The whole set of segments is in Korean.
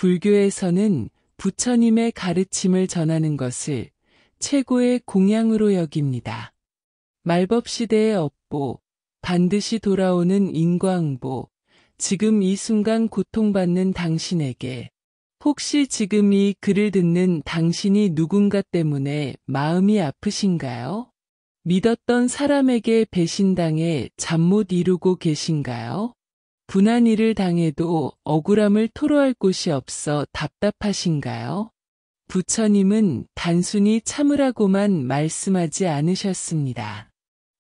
불교에서는 부처님의 가르침을 전하는 것을 최고의 공양으로 여깁니다. 말법시대의 업보, 반드시 돌아오는 인과응보, 지금 이 순간 고통받는 당신에게, 혹시 지금 이 글을 듣는 당신이 누군가 때문에 마음이 아프신가요? 믿었던 사람에게 배신당해 잠 못 이루고 계신가요? 분한 일을 당해도 억울함을 토로할 곳이 없어 답답하신가요? 부처님은 단순히 참으라고만 말씀하지 않으셨습니다.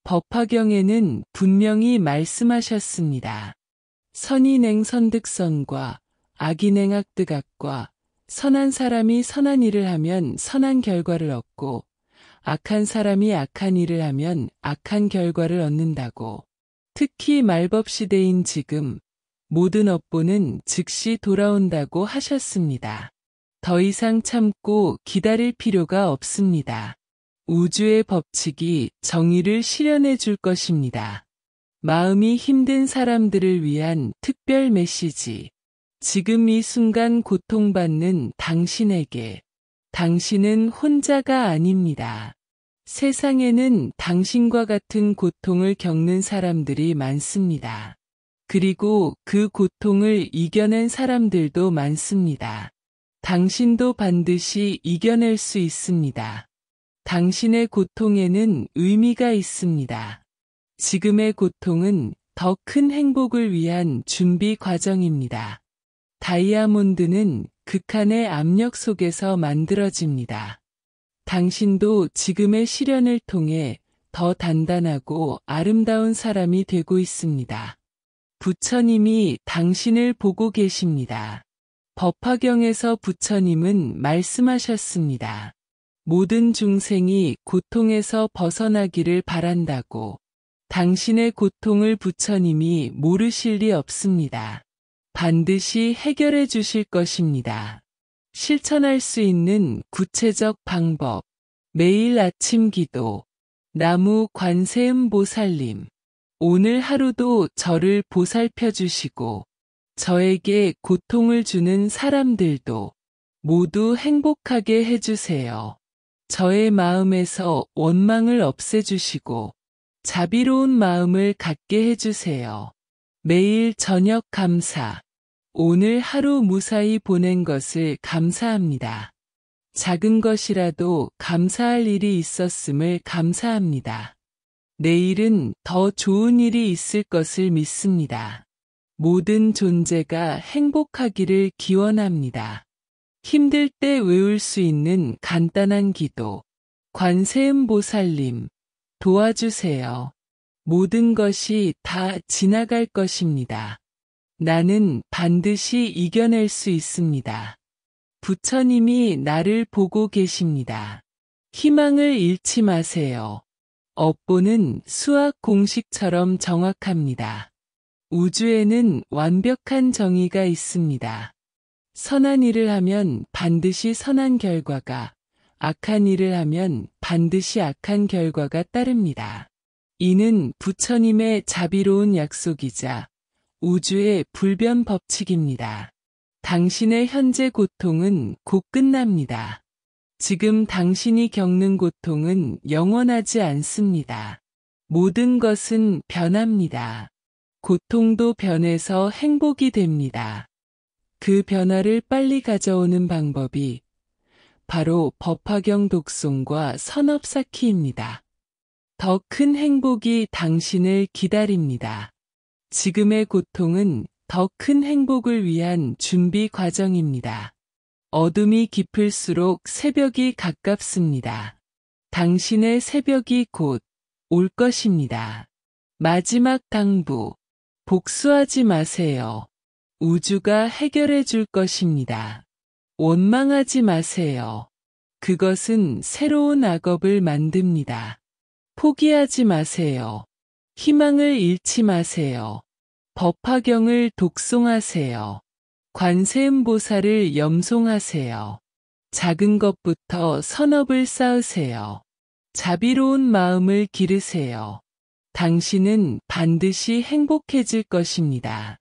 법화경에는 분명히 말씀하셨습니다. 선인행 선득선과 악인행 악득악과 선한 사람이 선한 일을 하면 선한 결과를 얻고 악한 사람이 악한 일을 하면 악한 결과를 얻는다고. 특히 말법시대인 지금 모든 업보는 즉시 돌아온다고 하셨습니다. 더 이상 참고 기다릴 필요가 없습니다. 우주의 법칙이 정의를 실현해 줄 것입니다. 마음이 힘든 사람들을 위한 특별 메시지. 지금 이 순간 고통받는 당신에게, 당신은 혼자가 아닙니다. 세상에는 당신과 같은 고통을 겪는 사람들이 많습니다. 그리고 그 고통을 이겨낸 사람들도 많습니다. 당신도 반드시 이겨낼 수 있습니다. 당신의 고통에는 의미가 있습니다. 지금의 고통은 더 큰 행복을 위한 준비 과정입니다. 다이아몬드는 극한의 압력 속에서 만들어집니다. 당신도 지금의 시련을 통해 더 단단하고 아름다운 사람이 되고 있습니다. 부처님이 당신을 보고 계십니다. 법화경에서 부처님은 말씀하셨습니다. 모든 중생이 고통에서 벗어나기를 바란다고. 당신의 고통을 부처님이 모르실 리 없습니다. 반드시 해결해 주실 것입니다. 실천할 수 있는 구체적 방법. 매일 아침 기도. 나무 관세음 보살님. 오늘 하루도 저를 보살펴 주시고 저에게 고통을 주는 사람들도 모두 행복하게 해주세요. 저의 마음에서 원망을 없애주시고 자비로운 마음을 갖게 해주세요. 매일 저녁 감사. 오늘 하루 무사히 보낸 것을 감사합니다. 작은 것이라도 감사할 일이 있었음을 감사합니다. 내일은 더 좋은 일이 있을 것을 믿습니다. 모든 존재가 행복하기를 기원합니다. 힘들 때 외울 수 있는 간단한 기도. 관세음 보살님, 도와주세요. 모든 것이 다 지나갈 것입니다. 나는 반드시 이겨낼 수 있습니다. 부처님이 나를 보고 계십니다. 희망을 잃지 마세요. 업보는 수학 공식처럼 정확합니다. 우주에는 완벽한 정의가 있습니다. 선한 일을 하면 반드시 선한 결과가, 악한 일을 하면 반드시 악한 결과가 따릅니다. 이는 부처님의 자비로운 약속이자 우주의 불변 법칙입니다. 당신의 현재 고통은 곧 끝납니다. 지금 당신이 겪는 고통은 영원하지 않습니다. 모든 것은 변합니다. 고통도 변해서 행복이 됩니다. 그 변화를 빨리 가져오는 방법이 바로 법화경 독송과 선업 쌓기입니다. 더 큰 행복이 당신을 기다립니다. 지금의 고통은 더 큰 행복을 위한 준비 과정입니다. 어둠이 깊을수록 새벽이 가깝습니다. 당신의 새벽이 곧 올 것입니다. 마지막 당부. 복수하지 마세요. 우주가 해결해 줄 것입니다. 원망하지 마세요. 그것은 새로운 악업을 만듭니다. 포기하지 마세요. 희망을 잃지 마세요. 법화경을 독송하세요. 관세음보살을 염송하세요. 작은 것부터 선업을 쌓으세요. 자비로운 마음을 기르세요. 당신은 반드시 행복해질 것입니다.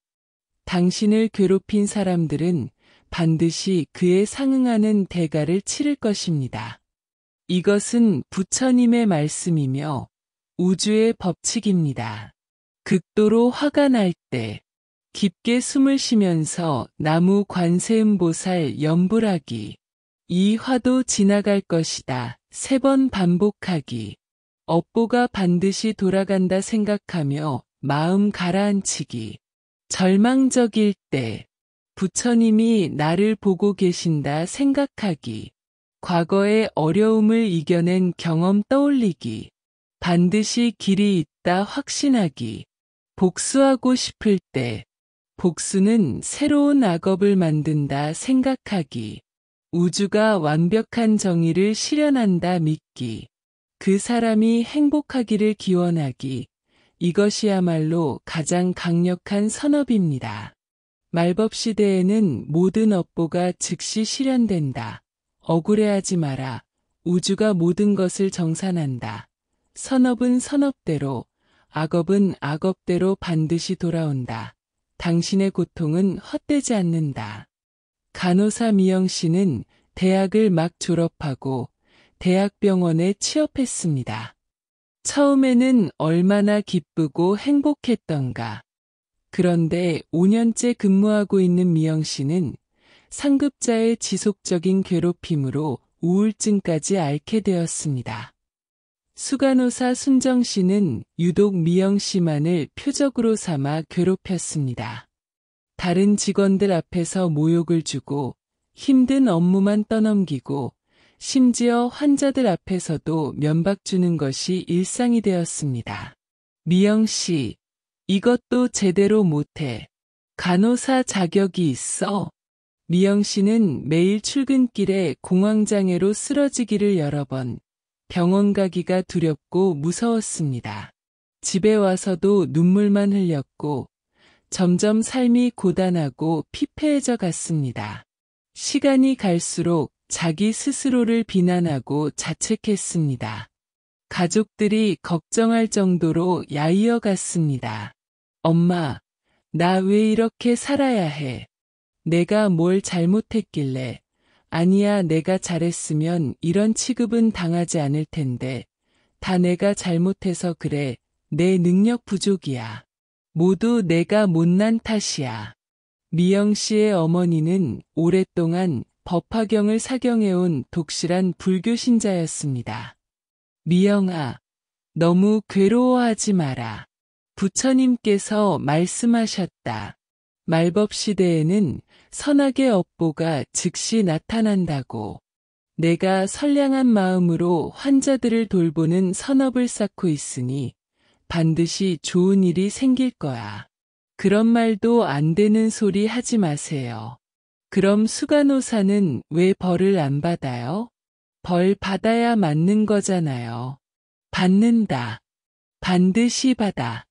당신을 괴롭힌 사람들은 반드시 그에 상응하는 대가를 치를 것입니다. 이것은 부처님의 말씀이며 우주의 법칙입니다. 극도로 화가 날 때 깊게 숨을 쉬면서 나무 관세음보살 염불하기. 이 화도 지나갈 것이다. 3번 반복하기. 업보가 반드시 돌아간다 생각하며 마음 가라앉히기. 절망적일 때 부처님이 나를 보고 계신다 생각하기. 과거의 어려움을 이겨낸 경험 떠올리기. 반드시 길이 있다 확신하기. 복수하고 싶을 때 복수는 새로운 악업을 만든다 생각하기. 우주가 완벽한 정의를 실현한다 믿기. 그 사람이 행복하기를 기원하기. 이것이야말로 가장 강력한 선업입니다. 말법시대에는 모든 업보가 즉시 실현된다. 억울해하지 마라. 우주가 모든 것을 정산한다. 선업은 선업대로, 악업은 악업대로 반드시 돌아온다. 당신의 고통은 헛되지 않는다. 간호사 미영 씨는 대학을 막 졸업하고 대학병원에 취업했습니다. 처음에는 얼마나 기쁘고 행복했던가. 그런데 5년째 근무하고 있는 미영 씨는 상급자의 지속적인 괴롭힘으로 우울증까지 앓게 되었습니다. 수간호사 순정 씨는 유독 미영 씨만을 표적으로 삼아 괴롭혔습니다. 다른 직원들 앞에서 모욕을 주고 힘든 업무만 떠넘기고 심지어 환자들 앞에서도 면박 주는 것이 일상이 되었습니다. 미영 씨, 이것도 제대로 못해. 간호사 자격이 있어? 미영 씨는 매일 출근길에 공황장애로 쓰러지기를 여러 번, 병원 가기가 두렵고 무서웠습니다. 집에 와서도 눈물만 흘렸고 점점 삶이 고단하고 피폐해져 갔습니다. 시간이 갈수록 자기 스스로를 비난하고 자책했습니다. 가족들이 걱정할 정도로 야위어 갔습니다. 엄마, 나 왜 이렇게 살아야 해? 내가 뭘 잘못했길래? 아니야, 내가 잘했으면 이런 취급은 당하지 않을 텐데. 다 내가 잘못해서 그래. 내 능력 부족이야. 모두 내가 못난 탓이야. 미영 씨의 어머니는 오랫동안 법화경을 사경해온 독실한 불교 신자였습니다. 미영아, 너무 괴로워하지 마라. 부처님께서 말씀하셨다. 말법시대에는 선악의 업보가 즉시 나타난다고. 내가 선량한 마음으로 환자들을 돌보는 선업을 쌓고 있으니 반드시 좋은 일이 생길 거야. 그런 말도 안 되는 소리 하지 마세요. 그럼 수간호사는 왜 벌을 안 받아요? 벌 받아야 맞는 거잖아요. 받는다. 반드시 받아.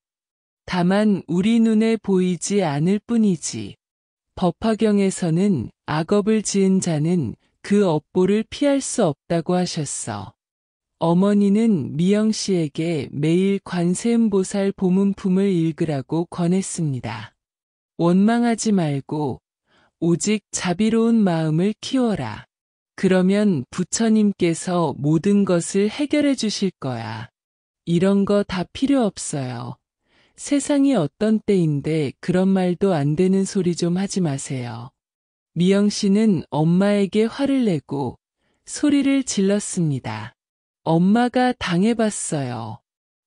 다만 우리 눈에 보이지 않을 뿐이지. 법화경에서는 악업을 지은 자는 그 업보를 피할 수 없다고 하셨어. 어머니는 미영 씨에게 매일 관세음보살 보문품을 읽으라고 권했습니다. 원망하지 말고 오직 자비로운 마음을 키워라. 그러면 부처님께서 모든 것을 해결해 주실 거야. 이런 거 다 필요 없어요. 세상이 어떤 때인데 그런 말도 안 되는 소리 좀 하지 마세요. 미영 씨는 엄마에게 화를 내고 소리를 질렀습니다. 엄마가 당해봤어요.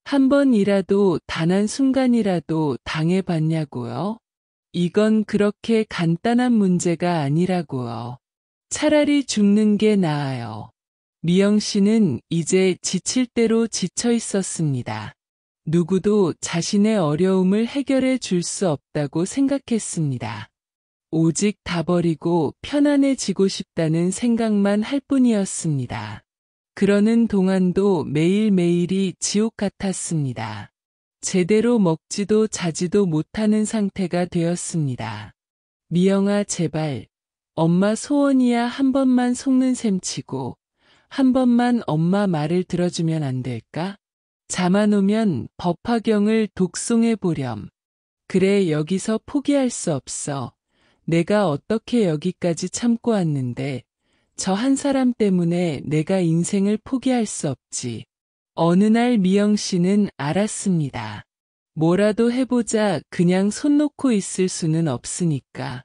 한 번이라도 단 한순간이라도 당해봤냐고요? 이건 그렇게 간단한 문제가 아니라고요. 차라리 죽는 게 나아요. 미영 씨는 이제 지칠 대로 지쳐 있었습니다. 누구도 자신의 어려움을 해결해 줄 수 없다고 생각했습니다. 오직 다 버리고 편안해지고 싶다는 생각만 할 뿐이었습니다. 그러는 동안도 매일매일이 지옥 같았습니다. 제대로 먹지도 자지도 못하는 상태가 되었습니다. 미영아, 제발 엄마 소원이야. 한 번만 속는 셈 치고 한 번만 엄마 말을 들어주면 안 될까? 잠 안 오면 법화경을 독송해 보렴. 그래, 여기서 포기할 수 없어. 내가 어떻게 여기까지 참고 왔는데 저 한 사람 때문에 내가 인생을 포기할 수 없지. 어느 날 미영 씨는 알았습니다. 뭐라도 해보자 그냥 손 놓고 있을 수는 없으니까.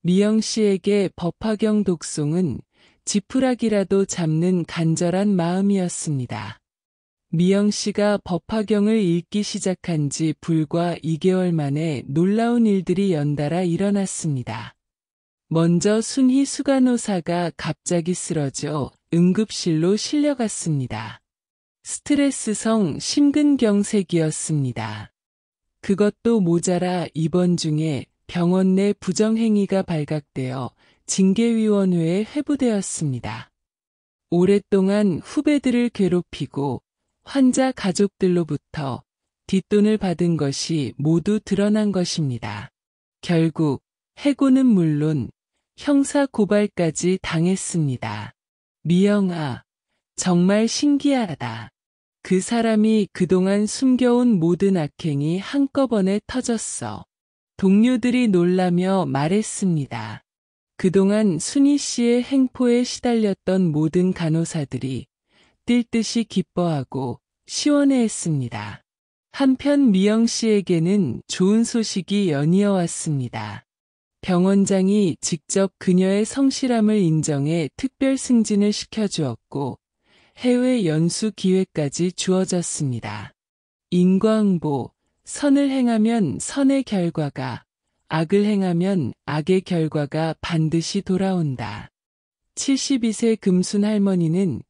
미영 씨에게 법화경 독송은 지푸라기라도 잡는 간절한 마음이었습니다. 미영 씨가 법화경을 읽기 시작한 지 불과 2개월 만에 놀라운 일들이 연달아 일어났습니다. 먼저 순희 수간호사가 갑자기 쓰러져 응급실로 실려갔습니다. 스트레스성 심근경색이었습니다. 그것도 모자라 입원 중에 병원 내 부정행위가 발각되어 징계위원회에 회부되었습니다. 오랫동안 후배들을 괴롭히고 환자 가족들로부터 뒷돈을 받은 것이 모두 드러난 것입니다. 결국 해고는 물론 형사 고발까지 당했습니다. 미영아, 정말 신기하다. 그 사람이 그동안 숨겨온 모든 악행이 한꺼번에 터졌어. 동료들이 놀라며 말했습니다. 그동안 순희 씨의 행포에 시달렸던 모든 간호사들이 뛸 듯이 기뻐하고 시원해했습니다. 한편 미영 씨에게는 좋은 소식이 연이어 왔습니다. 병원장이 직접 그녀의 성실함을 인정해 특별 승진을 시켜주었고 해외 연수 기회까지 주어졌습니다. 인과응보, 선을 행하면 선의 결과가, 악을 행하면 악의 결과가 반드시 돌아온다. 72세 금순 할머니는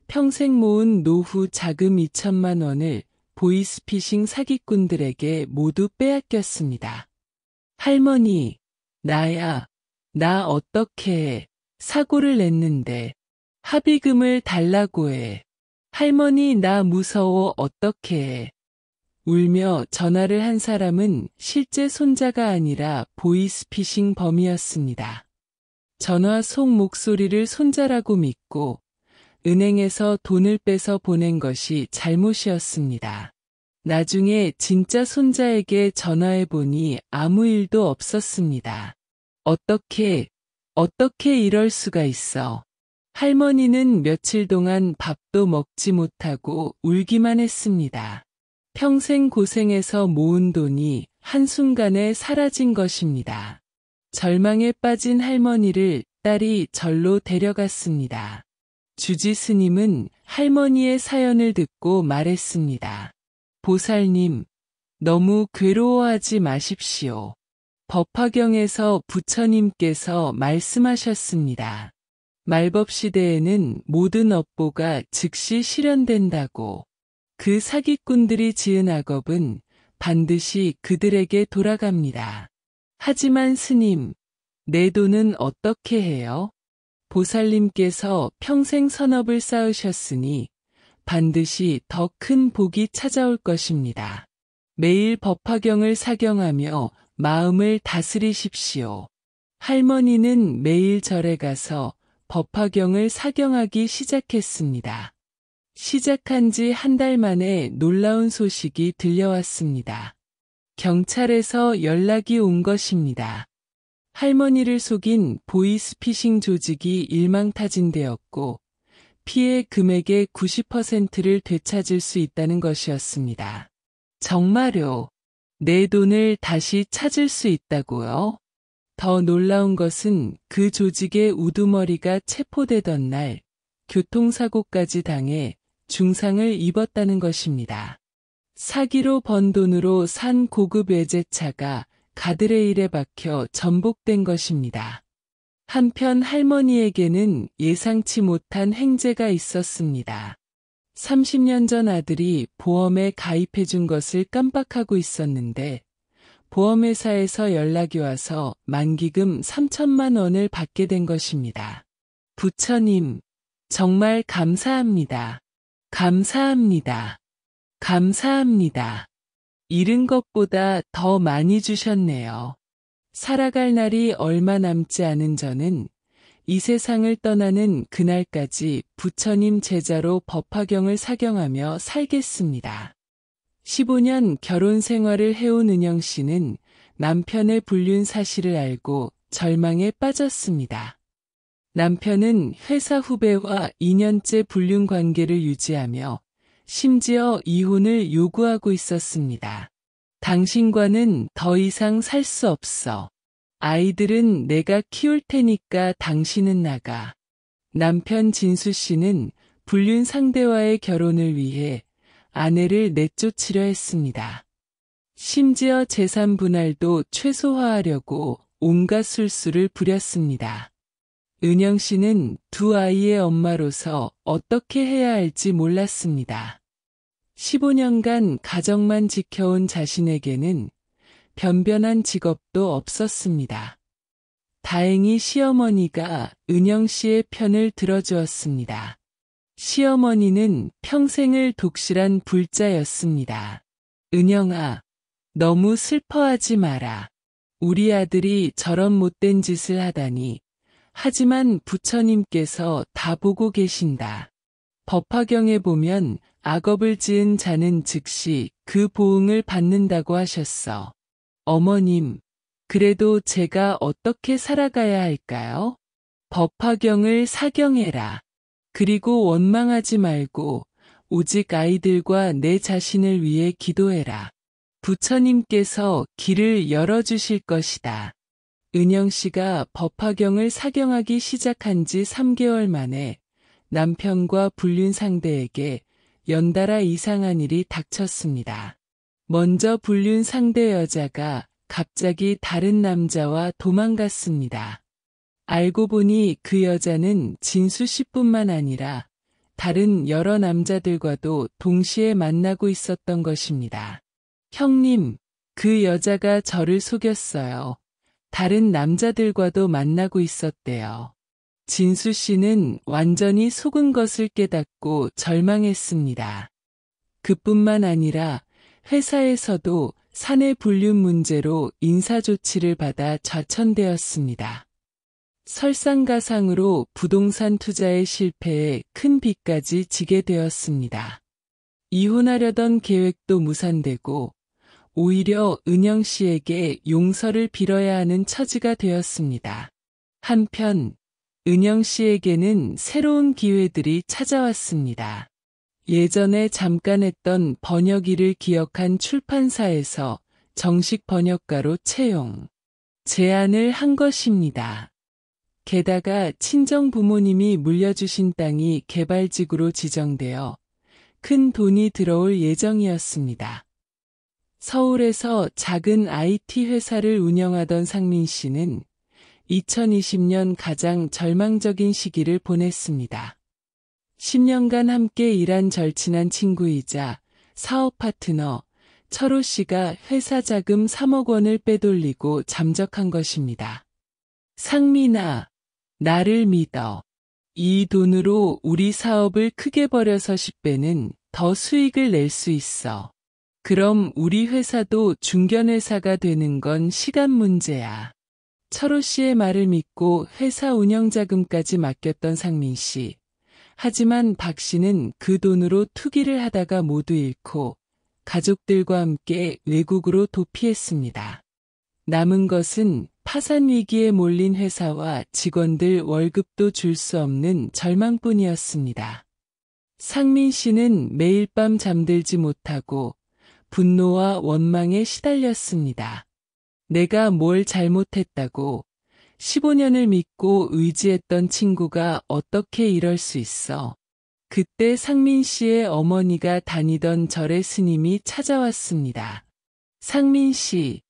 평생 모은 노후 자금 2천만 원을 보이스피싱 사기꾼들에게 모두 빼앗겼습니다. 할머니, 나 어떻게 해. 사고를 냈는데 합의금을 달라고 해. 할머니 나 무서워 어떻게 해. 울며 전화를 한 사람은 실제 손자가 아니라 보이스피싱 범이었습니다. 전화 속 목소리를 손자라고 믿고 은행에서 돈을 빼서 보낸 것이 잘못이었습니다. 나중에 진짜 손자에게 전화해보니 아무 일도 없었습니다. 어떻게 이럴 수가 있어. 할머니는 며칠 동안 밥도 먹지 못하고 울기만 했습니다. 평생 고생해서 모은 돈이 한순간에 사라진 것입니다. 절망에 빠진 할머니를 딸이 절로 데려갔습니다. 주지 스님은 할머니의 사연을 듣고 말했습니다. 보살님, 너무 괴로워하지 마십시오. 법화경에서 부처님께서 말씀하셨습니다. 말법시대에는 모든 업보가 즉시 실현된다고. 그 사기꾼들이 지은 악업은 반드시 그들에게 돌아갑니다. 하지만 스님, 내 돈은 어떻게 해요? 보살님께서 평생 선업을 쌓으셨으니 반드시 더 큰 복이 찾아올 것입니다. 매일 법화경을 사경하며 마음을 다스리십시오. 할머니는 매일 절에 가서 법화경을 사경하기 시작했습니다. 시작한 지 한 달 만에 놀라운 소식이 들려왔습니다. 경찰에서 연락이 온 것입니다. 할머니를 속인 보이스피싱 조직이 일망타진되었고 피해 금액의 90%를 되찾을 수 있다는 것이었습니다. 정말요? 내 돈을 다시 찾을 수 있다고요? 더 놀라운 것은 그 조직의 우두머리가 체포되던 날 교통사고까지 당해 중상을 입었다는 것입니다. 사기로 번 돈으로 산 고급 외제차가 가드레일에 박혀 전복된 것입니다. 한편 할머니에게는 예상치 못한 행재가 있었습니다. 30년 전 아들이 보험에 가입해 준 것을 깜빡하고 있었는데 보험회사에서 연락이 와서 만기금 3천만 원을 받게 된 것입니다. 부처님, 정말 감사합니다. 감사합니다. 감사합니다. 잃은 것보다 더 많이 주셨네요. 살아갈 날이 얼마 남지 않은 저는 이 세상을 떠나는 그날까지 부처님 제자로 법화경을 사경하며 살겠습니다. 15년 결혼 생활을 해온 은영 씨는 남편의 불륜 사실을 알고 절망에 빠졌습니다. 남편은 회사 후배와 2년째 불륜 관계를 유지하며 심지어 이혼을 요구하고 있었습니다. 당신과는 더 이상 살 수 없어. 아이들은 내가 키울 테니까 당신은 나가. 남편 진수 씨는 불륜 상대와의 결혼을 위해 아내를 내쫓으려 했습니다. 심지어 재산 분할도 최소화하려고 온갖 술수를 부렸습니다. 은영 씨는 두 아이의 엄마로서 어떻게 해야 할지 몰랐습니다. 15년간 가정만 지켜온 자신에게는 변변한 직업도 없었습니다. 다행히 시어머니가 은영 씨의 편을 들어주었습니다. 시어머니는 평생을 독실한 불자였습니다. 은영아, 너무 슬퍼하지 마라. 우리 아들이 저런 못된 짓을 하다니. 하지만 부처님께서 다 보고 계신다. 법화경에 보면 악업을 지은 자는 즉시 그 보응을 받는다고 하셨어. 어머님, 그래도 제가 어떻게 살아가야 할까요? 법화경을 사경해라. 그리고 원망하지 말고 오직 아이들과 내 자신을 위해 기도해라. 부처님께서 길을 열어주실 것이다. 은영 씨가 법화경을 사경하기 시작한 지 3개월 만에 남편과 불륜 상대에게 연달아 이상한 일이 닥쳤습니다. 먼저 불륜 상대 여자가 갑자기 다른 남자와 도망갔습니다. 알고 보니 그 여자는 진수 씨뿐만 아니라 다른 여러 남자들과도 동시에 만나고 있었던 것입니다. 형님, 그 여자가 저를 속였어요. 다른 남자들과도 만나고 있었대요. 진수 씨는 완전히 속은 것을 깨닫고 절망했습니다. 그뿐만 아니라 회사에서도 사내 불륜 문제로 인사조치를 받아 좌천되었습니다. 설상가상으로 부동산 투자에 실패해 큰 빚까지 지게 되었습니다. 이혼하려던 계획도 무산되고 오히려 은영 씨에게 용서를 빌어야 하는 처지가 되었습니다. 한편 은영 씨에게는 새로운 기회들이 찾아왔습니다. 예전에 잠깐 했던 번역 일을 기억한 출판사에서 정식 번역가로 채용, 제안을 한 것입니다. 게다가 친정 부모님이 물려주신 땅이 개발지구로 지정되어 큰 돈이 들어올 예정이었습니다. 서울에서 작은 IT 회사를 운영하던 상민 씨는 2020년 가장 절망적인 시기를 보냈습니다. 10년간 함께 일한 절친한 친구이자 사업 파트너 철호 씨가 회사 자금 3억 원을 빼돌리고 잠적한 것입니다. 상민아, 나를 믿어. 이 돈으로 우리 사업을 크게 벌여서 10배는 더 수익을 낼 수 있어. 그럼 우리 회사도 중견회사가 되는 건 시간 문제야. 철호 씨의 말을 믿고 회사 운영 자금까지 맡겼던 상민 씨. 하지만 박 씨는 그 돈으로 투기를 하다가 모두 잃고 가족들과 함께 외국으로 도피했습니다. 남은 것은 파산 위기에 몰린 회사와 직원들 월급도 줄 수 없는 절망뿐이었습니다. 상민 씨는 매일 밤 잠들지 못하고 분노와 원망에 시달렸습니다. 내가 뭘 잘못했다고 15년을 믿고 의지했던 친구가 어떻게 이럴 수 있어. 그때 상민 씨의 어머니가 다니던 절의 스님이 찾아왔습니다. 상민 씨,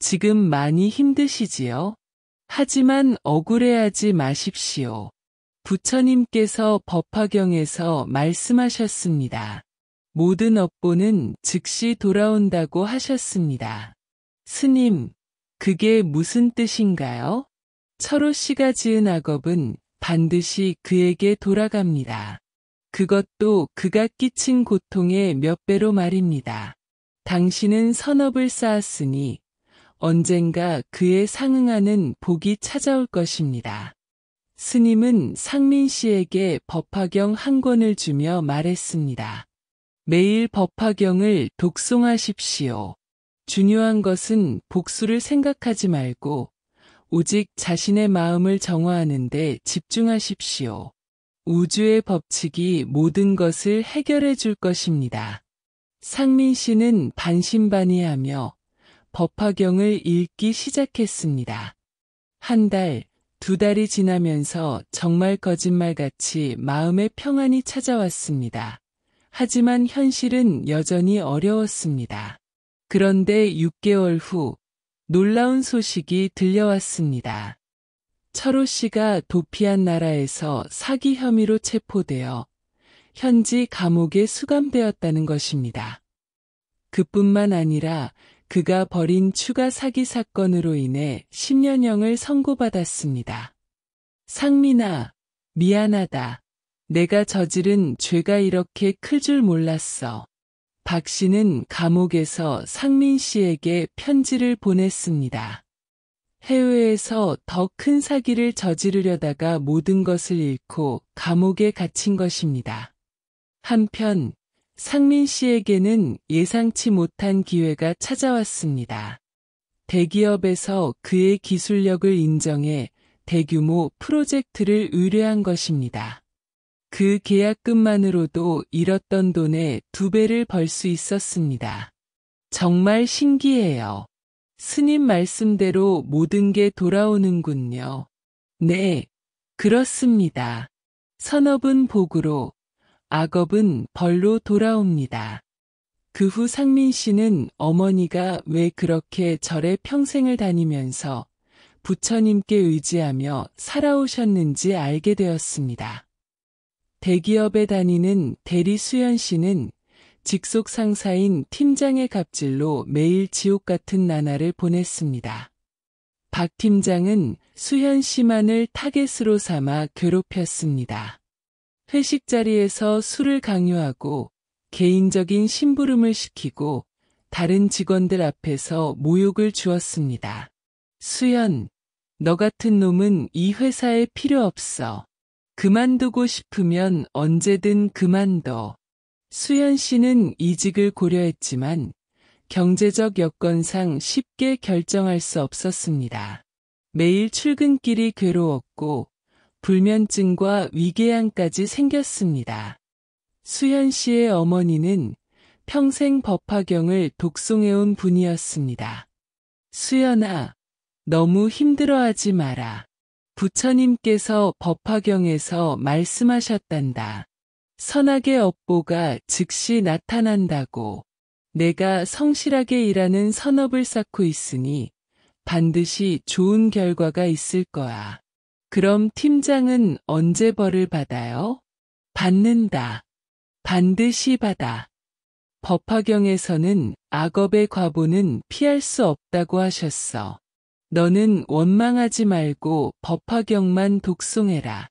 지금 많이 힘드시지요? 하지만 억울해하지 마십시오. 부처님께서 법화경에서 말씀하셨습니다. 모든 업보는 즉시 돌아온다고 하셨습니다. 스님, 그게 무슨 뜻인가요? 철호 씨가 지은 악업은 반드시 그에게 돌아갑니다. 그것도 그가 끼친 고통의 몇 배로 말입니다. 당신은 선업을 쌓았으니 언젠가 그에 상응하는 복이 찾아올 것입니다. 스님은 상민 씨에게 법화경 한 권을 주며 말했습니다. 매일 법화경을 독송하십시오. 중요한 것은 복수를 생각하지 말고 오직 자신의 마음을 정화하는 데 집중하십시오. 우주의 법칙이 모든 것을 해결해 줄 것입니다. 상민 씨는 반신반의하며 법화경을 읽기 시작했습니다. 한 달, 두 달이 지나면서 정말 거짓말같이 마음의 평안이 찾아왔습니다. 하지만 현실은 여전히 어려웠습니다. 그런데 6개월 후 놀라운 소식이 들려왔습니다. 철호 씨가 도피한 나라에서 사기 혐의로 체포되어 현지 감옥에 수감되었다는 것입니다. 그뿐만 아니라 그가 벌인 추가 사기 사건으로 인해 10년형을 선고받았습니다. 상민아, 미안하다. 내가 저지른 죄가 이렇게 클 줄 몰랐어. 박 씨는 감옥에서 상민 씨에게 편지를 보냈습니다. 해외에서 더 큰 사기를 저지르려다가 모든 것을 잃고 감옥에 갇힌 것입니다. 한편 상민 씨에게는 예상치 못한 기회가 찾아왔습니다. 대기업에서 그의 기술력을 인정해 대규모 프로젝트를 의뢰한 것입니다. 그 계약금만으로도 잃었던 돈의 2배를 벌 수 있었습니다. 정말 신기해요. 스님 말씀대로 모든 게 돌아오는군요. 네, 그렇습니다. 선업은 복으로, 악업은 벌로 돌아옵니다. 그 후 상민 씨는 어머니가 왜 그렇게 절에 평생을 다니면서 부처님께 의지하며 살아오셨는지 알게 되었습니다. 대기업에 다니는 대리 수연 씨는 직속 상사인 팀장의 갑질로 매일 지옥 같은 나날을 보냈습니다. 박 팀장은 수현 씨만을 타겟으로 삼아 괴롭혔습니다. 회식 자리에서 술을 강요하고 개인적인 심부름을 시키고 다른 직원들 앞에서 모욕을 주었습니다. 수연, 너 같은 놈은 이 회사에 필요 없어. 그만두고 싶으면 언제든 그만둬. 수연 씨는 이직을 고려했지만 경제적 여건상 쉽게 결정할 수 없었습니다. 매일 출근길이 괴로웠고 불면증과 위궤양까지 생겼습니다. 수연 씨의 어머니는 평생 법화경을 독송해온 분이었습니다. 수연아, 너무 힘들어하지 마라. 부처님께서 법화경에서 말씀하셨단다. 선악의 업보가 즉시 나타난다고. 내가 성실하게 일하는 선업을 쌓고 있으니 반드시 좋은 결과가 있을 거야. 그럼 팀장은 언제 벌을 받아요? 받는다. 반드시 받아. 법화경에서는 악업의 과보는 피할 수 없다고 하셨어. 너는 원망하지 말고 법화경만 독송해라.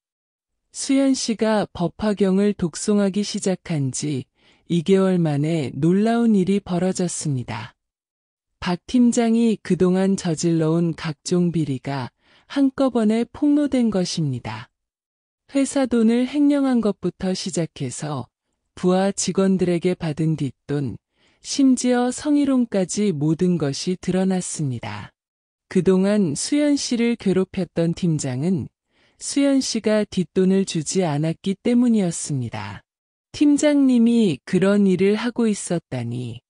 수연 씨가 법화경을 독송하기 시작한 지 2개월 만에 놀라운 일이 벌어졌습니다. 박 팀장이 그동안 저질러온 각종 비리가 한꺼번에 폭로된 것입니다. 회사 돈을 횡령한 것부터 시작해서 부하 직원들에게 받은 뒷돈, 심지어 성희롱까지 모든 것이 드러났습니다. 그동안 수연 씨를 괴롭혔던 팀장은 수연 씨가 뒷돈을 주지 않았기 때문이었습니다. 팀장님이 그런 일을 하고 있었다니.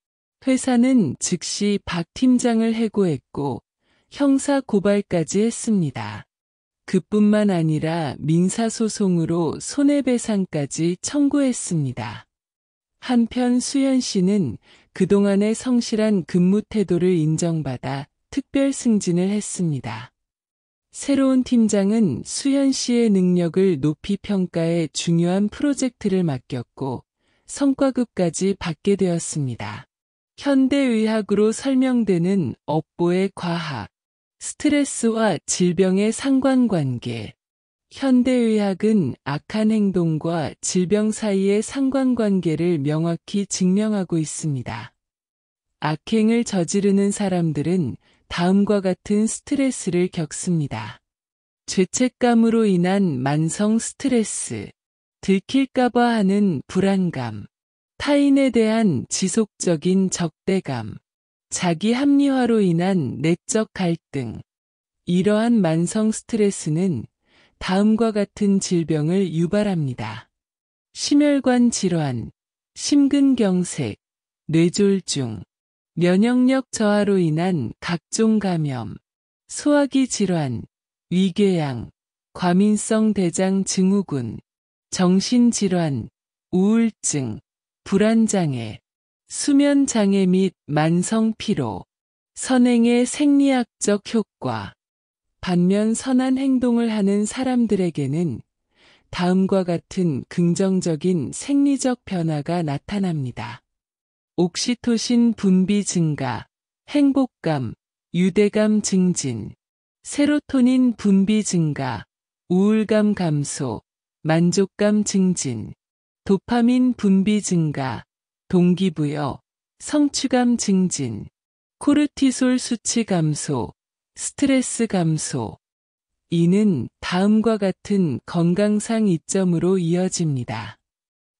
회사는 즉시 박 팀장을 해고했고 형사 고발까지 했습니다. 그뿐만 아니라 민사소송으로 손해배상까지 청구했습니다. 한편 수연 씨는 그동안의 성실한 근무 태도를 인정받아 특별 승진을 했습니다. 새로운 팀장은 수연 씨의 능력을 높이 평가해 중요한 프로젝트를 맡겼고 성과급까지 받게 되었습니다. 현대의학으로 설명되는 업보의 과학, 스트레스와 질병의 상관관계. 현대의학은 악한 행동과 질병 사이의 상관관계를 명확히 증명하고 있습니다. 악행을 저지르는 사람들은 다음과 같은 스트레스를 겪습니다. 죄책감으로 인한 만성 스트레스, 들킬까봐 하는 불안감, 타인에 대한 지속적인 적대감, 자기 합리화로 인한 내적 갈등. 이러한 만성 스트레스는 다음과 같은 질병을 유발합니다. 심혈관 질환, 심근경색, 뇌졸중, 면역력 저하로 인한 각종 감염, 소화기 질환, 위궤양, 과민성 대장 증후군, 정신질환, 우울증, 불안장애, 수면장애 및 만성피로, 선행의 생리학적 효과. 반면 선한 행동을 하는 사람들에게는 다음과 같은 긍정적인 생리적 변화가 나타납니다. 옥시토신 분비 증가, 행복감, 유대감 증진, 세로토닌 분비 증가, 우울감 감소, 만족감 증진, 도파민 분비 증가, 동기부여, 성취감 증진, 코르티솔 수치 감소, 스트레스 감소. 이는 다음과 같은 건강상 이점으로 이어집니다.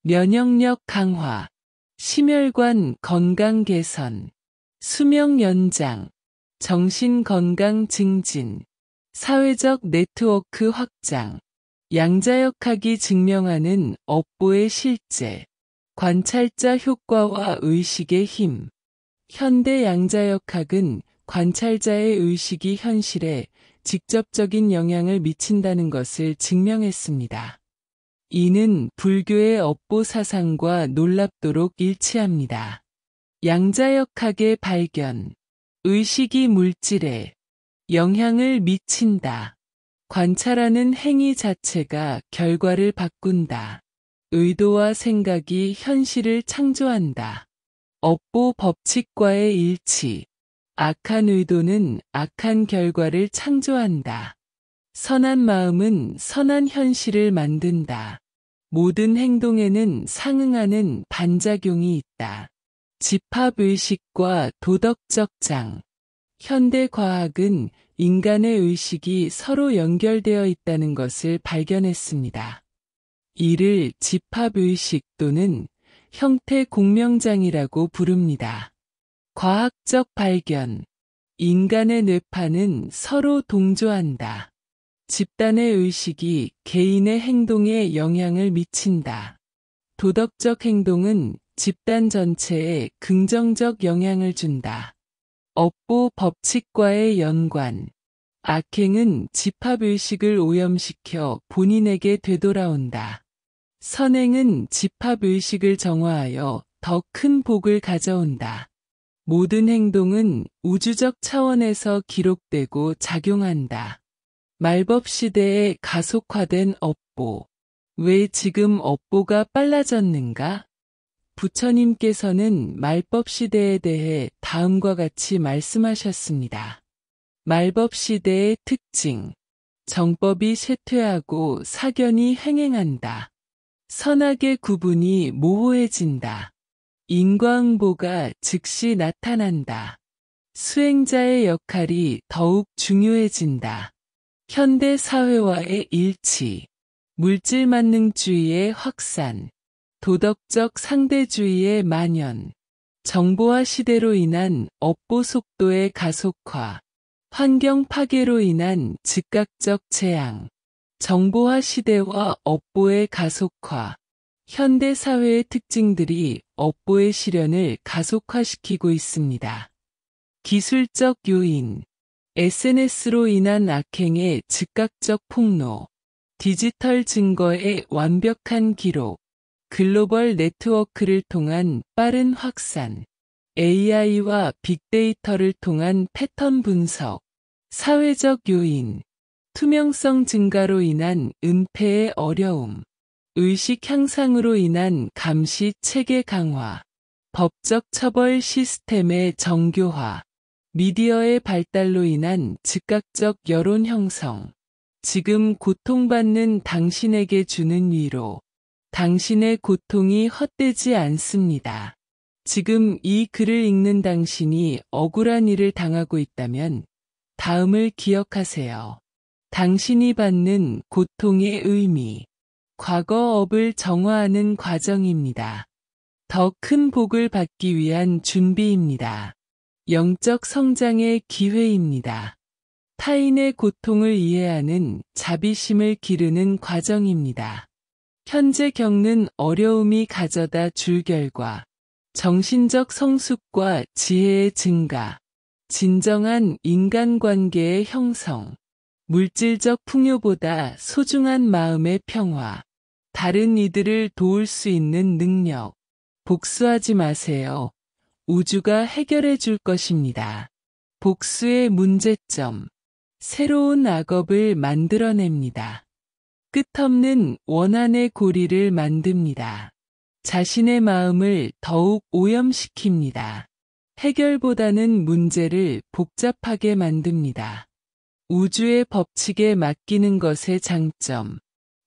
면역력 강화, 심혈관 건강 개선, 수명 연장, 정신 건강 증진, 사회적 네트워크 확장, 양자역학이 증명하는 업보의 실제, 관찰자 효과와 의식의 힘. 현대 양자역학은 관찰자의 의식이 현실에 직접적인 영향을 미친다는 것을 증명했습니다. 이는 불교의 업보 사상과 놀랍도록 일치합니다. 양자역학의 발견, 의식이 물질에 영향을 미친다. 관찰하는 행위 자체가 결과를 바꾼다. 의도와 생각이 현실을 창조한다. 업보 법칙과의 일치. 악한 의도는 악한 결과를 창조한다. 선한 마음은 선한 현실을 만든다. 모든 행동에는 상응하는 반작용이 있다. 집합의식과 도덕적 장. 현대 과학은 인간의 의식이 서로 연결되어 있다는 것을 발견했습니다. 이를 집합의식 또는 형태 공명장이라고 부릅니다. 과학적 발견. 인간의 뇌파는 서로 동조한다. 집단의 의식이 개인의 행동에 영향을 미친다. 도덕적 행동은 집단 전체에 긍정적 영향을 준다. 업보 법칙과의 연관. 악행은 집합의식을 오염시켜 본인에게 되돌아온다. 선행은 집합의식을 정화하여 더 큰 복을 가져온다. 모든 행동은 우주적 차원에서 기록되고 작용한다. 말법 시대에 가속화된 업보. 왜 지금 업보가 빨라졌는가? 부처님께서는 말법 시대에 대해 다음과 같이 말씀하셨습니다. 말법 시대의 특징. 정법이 쇠퇴하고 사견이 횡행한다. 선악의 구분이 모호해진다. 인과응보가 즉시 나타난다. 수행자의 역할이 더욱 중요해진다. 현대 사회와의 일치, 물질만능주의의 확산, 도덕적 상대주의의 만연, 정보화 시대로 인한 업보 속도의 가속화, 환경 파괴로 인한 즉각적 재앙, 정보화 시대와 업보의 가속화, 현대 사회의 특징들이 업보의 실현을 가속화시키고 있습니다. 기술적 요인, SNS로 인한 악행의 즉각적 폭로, 디지털 증거의 완벽한 기록, 글로벌 네트워크를 통한 빠른 확산, AI와 빅데이터를 통한 패턴 분석, 사회적 요인, 투명성 증가로 인한 은폐의 어려움, 의식 향상으로 인한 감시 체계 강화, 법적 처벌 시스템의 정교화, 미디어의 발달로 인한 즉각적 여론 형성, 지금 고통받는 당신에게 주는 위로, 당신의 고통이 헛되지 않습니다. 지금 이 글을 읽는 당신이 억울한 일을 당하고 있다면 다음을 기억하세요. 당신이 받는 고통의 의미, 과거 업을 정화하는 과정입니다. 더 큰 복을 받기 위한 준비입니다. 영적 성장의 기회입니다. 타인의 고통을 이해하는 자비심을 기르는 과정입니다. 현재 겪는 어려움이 가져다 줄 결과 정신적 성숙과 지혜의 증가, 진정한 인간관계의 형성, 물질적 풍요보다 소중한 마음의 평화, 다른 이들을 도울 수 있는 능력, 복수하지 마세요. 우주가 해결해 줄 것입니다. 복수의 문제점, 새로운 악업을 만들어냅니다. 끝없는 원한의 고리를 만듭니다. 자신의 마음을 더욱 오염시킵니다. 해결보다는 문제를 복잡하게 만듭니다. 우주의 법칙에 맡기는 것의 장점,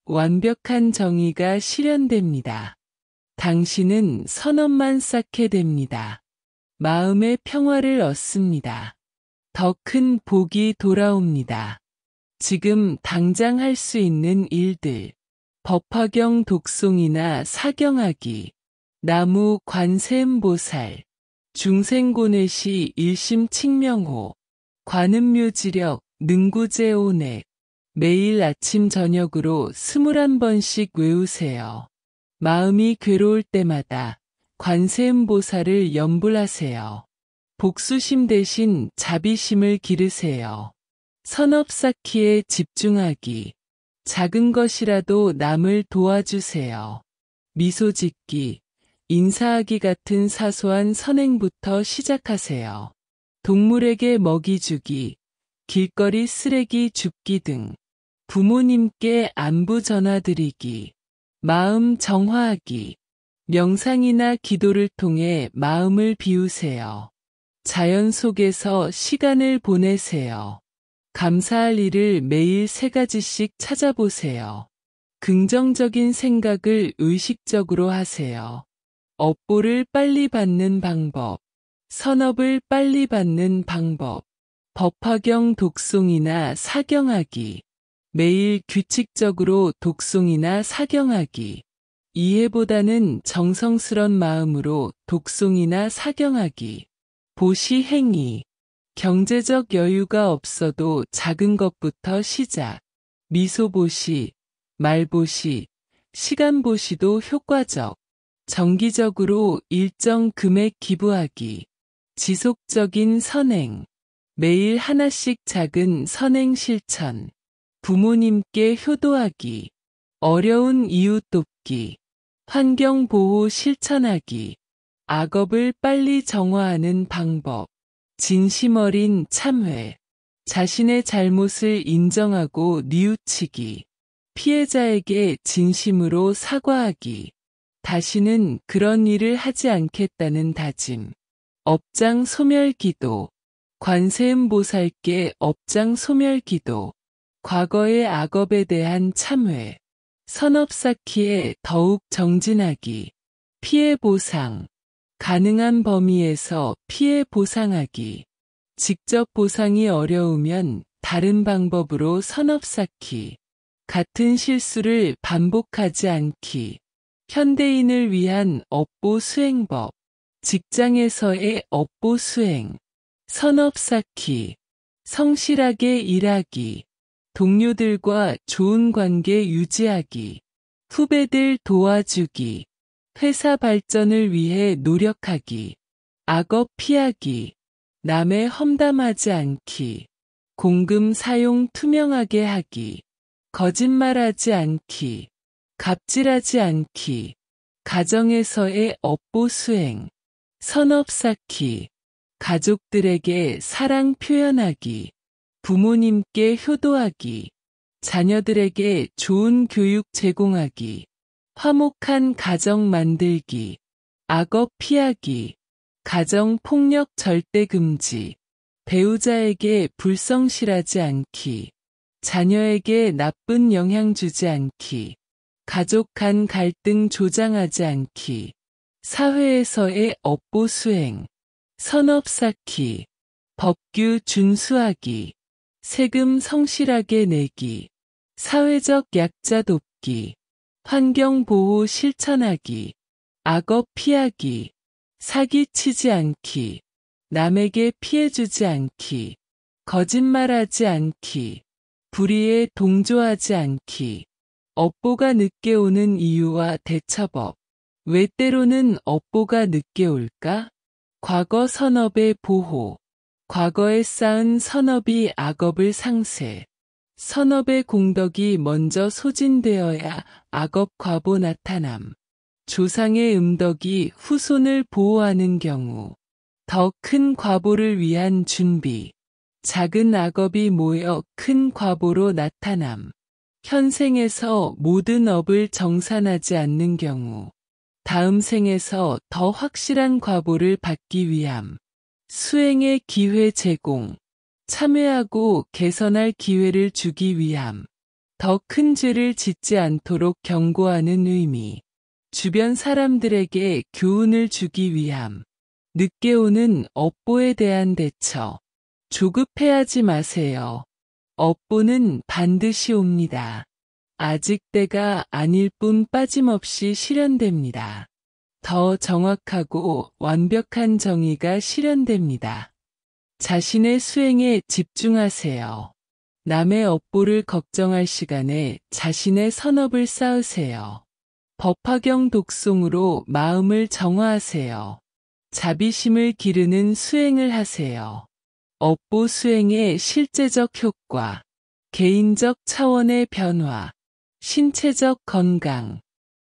완벽한 정의가 실현됩니다. 당신은 선업만 쌓게 됩니다. 마음의 평화를 얻습니다. 더 큰 복이 돌아옵니다. 지금 당장 할 수 있는 일들, 법화경 독송이나 사경하기, 나무 관세음보살, 중생고뇌시 일심칙명호, 관음묘지력, 능구제오넥, 매일 아침 저녁으로 21번씩 외우세요. 마음이 괴로울 때마다 관세음보살을 염불하세요. 복수심 대신 자비심을 기르세요. 선업 쌓기에 집중하기. 작은 것이라도 남을 도와주세요. 미소 짓기, 인사하기 같은 사소한 선행부터 시작하세요. 동물에게 먹이 주기, 길거리 쓰레기 줍기 등 부모님께 안부 전화드리기, 마음 정화하기, 명상이나 기도를 통해 마음을 비우세요. 자연 속에서 시간을 보내세요. 감사할 일을 매일 3가지씩 찾아보세요. 긍정적인 생각을 의식적으로 하세요. 업보를 빨리 받는 방법, 선업을 빨리 받는 방법, 법화경 독송이나 사경하기, 매일 규칙적으로 독송이나 사경하기, 이해보다는 정성스런 마음으로 독송이나 사경하기, 보시 행위, 경제적 여유가 없어도 작은 것부터 시작, 미소보시, 말보시, 시간보시도 효과적, 정기적으로 일정 금액 기부하기, 지속적인 선행, 매일 하나씩 작은 선행 실천, 부모님께 효도하기, 어려운 이웃 돕기, 환경보호 실천하기, 악업을 빨리 정화하는 방법, 진심 어린 참회, 자신의 잘못을 인정하고 뉘우치기, 피해자에게 진심으로 사과하기, 다시는 그런 일을 하지 않겠다는 다짐, 업장 소멸 기도, 관세음보살께 업장 소멸 기도, 과거의 악업에 대한 참회, 선업 쌓기에 더욱 정진하기, 피해 보상, 가능한 범위에서 피해 보상하기, 직접 보상이 어려우면 다른 방법으로 선업 쌓기, 같은 실수를 반복하지 않기, 현대인을 위한 업보 수행법, 직장에서의 업보 수행, 선업 쌓기, 성실하게 일하기, 동료들과 좋은 관계 유지하기, 후배들 도와주기, 회사 발전을 위해 노력하기, 악업 피하기, 남의 험담하지 않기, 공금 사용 투명하게 하기, 거짓말하지 않기, 갑질하지 않기, 가정에서의 업보 수행, 선업 쌓기, 가족들에게 사랑 표현하기, 부모님께 효도하기, 자녀들에게 좋은 교육 제공하기, 화목한 가정 만들기, 악업 피하기, 가정 폭력 절대 금지, 배우자에게 불성실하지 않기, 자녀에게 나쁜 영향 주지 않기, 가족 간 갈등 조장하지 않기, 사회에서의 업보 수행, 선업 쌓기, 법규 준수하기, 세금 성실하게 내기, 사회적 약자 돕기, 환경보호 실천하기, 악업 피하기, 사기치지 않기, 남에게 피해 주지 않기, 거짓말하지 않기, 불의에 동조하지 않기, 업보가 늦게 오는 이유와 대처법. 왜 때로는 업보가 늦게 올까? 과거 선업의 보호. 과거에 쌓은 선업이 악업을 상쇄. 선업의 공덕이 먼저 소진되어야 악업 과보 나타남. 조상의 음덕이 후손을 보호하는 경우. 더 큰 과보를 위한 준비. 작은 악업이 모여 큰 과보로 나타남. 현생에서 모든 업을 정산하지 않는 경우. 다음 생에서 더 확실한 과보를 받기 위함. 수행의 기회 제공. 참회하고 개선할 기회를 주기 위함. 더 큰 죄를 짓지 않도록 경고하는 의미. 주변 사람들에게 교훈을 주기 위함. 늦게 오는 업보에 대한 대처. 조급해하지 마세요. 업보는 반드시 옵니다. 아직 때가 아닐 뿐 빠짐없이 실현됩니다. 더 정확하고 완벽한 정의가 실현됩니다. 자신의 수행에 집중하세요. 남의 업보를 걱정할 시간에 자신의 선업을 쌓으세요. 법화경 독송으로 마음을 정화하세요. 자비심을 기르는 수행을 하세요. 업보 수행의 실제적 효과, 개인적 차원의 변화, 신체적 건강,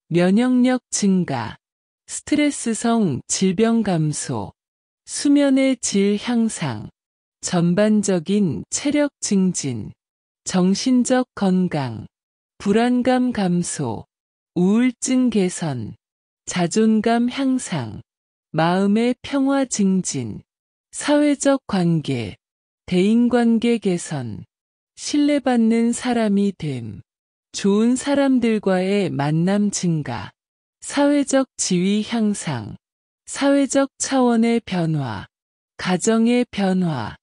면역력 증가, 스트레스성 질병 감소, 수면의 질 향상, 전반적인 체력 증진, 정신적 건강, 불안감 감소, 우울증 개선, 자존감 향상, 마음의 평화 증진, 사회적 관계, 대인관계 개선, 신뢰받는 사람이 됨, 좋은 사람들과의 만남 증가, 사회적 지위 향상, 사회적 차원의 변화, 가정의 변화,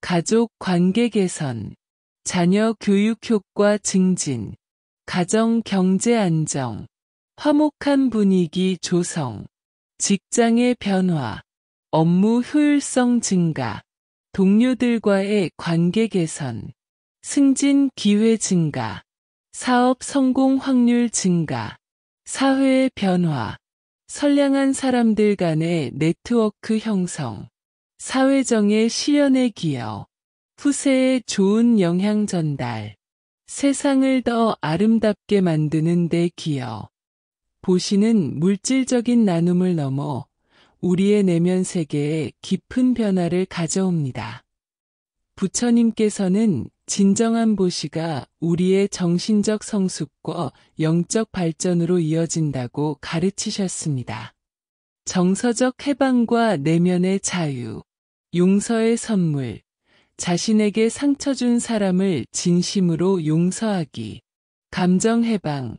가족 관계 개선, 자녀 교육 효과 증진, 가정 경제 안정, 화목한 분위기 조성, 직장의 변화, 업무 효율성 증가, 동료들과의 관계 개선, 승진 기회 증가, 사업 성공 확률 증가, 사회의 변화, 선량한 사람들 간의 네트워크 형성, 사회정의 실현에 기여, 후세에 좋은 영향 전달, 세상을 더 아름답게 만드는 데 기여. 보시는 물질적인 나눔을 넘어 우리의 내면 세계에 깊은 변화를 가져옵니다. 부처님께서는 진정한 보시가 우리의 정신적 성숙과 영적 발전으로 이어진다고 가르치셨습니다. 정서적 해방과 내면의 자유, 용서의 선물, 자신에게 상처 준 사람을 진심으로 용서하기, 감정 해방,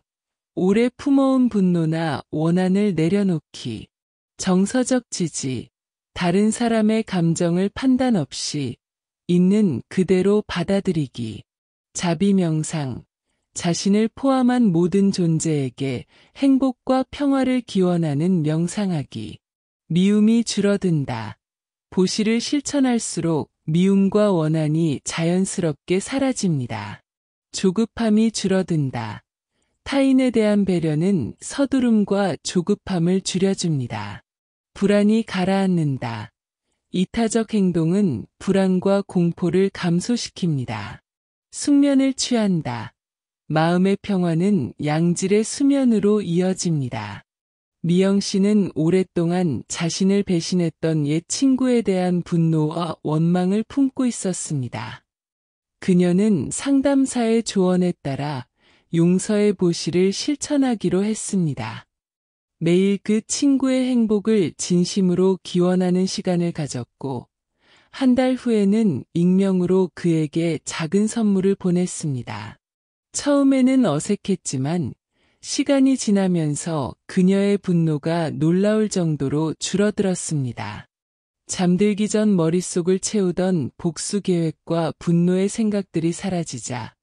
오래 품어온 분노나 원한을 내려놓기, 정서적 지지, 다른 사람의 감정을 판단 없이 있는 그대로 받아들이기, 자비 명상, 자신을 포함한 모든 존재에게 행복과 평화를 기원하는 명상하기, 미움이 줄어든다. 보시를 실천할수록 미움과 원한이 자연스럽게 사라집니다. 조급함이 줄어든다. 타인에 대한 배려는 서두름과 조급함을 줄여줍니다. 불안이 가라앉는다. 이타적 행동은 불안과 공포를 감소시킵니다. 숙면을 취한다. 마음의 평화는 양질의 수면으로 이어집니다. 미영 씨는 오랫동안 자신을 배신했던 옛 친구에 대한 분노와 원망을 품고 있었습니다. 그녀는 상담사의 조언에 따라 용서의 보시를 실천하기로 했습니다. 매일 그 친구의 행복을 진심으로 기원하는 시간을 가졌고, 한 달 후에는 익명으로 그에게 작은 선물을 보냈습니다. 처음에는 어색했지만 시간이 지나면서 그녀의 분노가 놀라울 정도로 줄어들었습니다. 잠들기 전 머릿속을 채우던 복수 계획과 분노의 생각들이 사라지자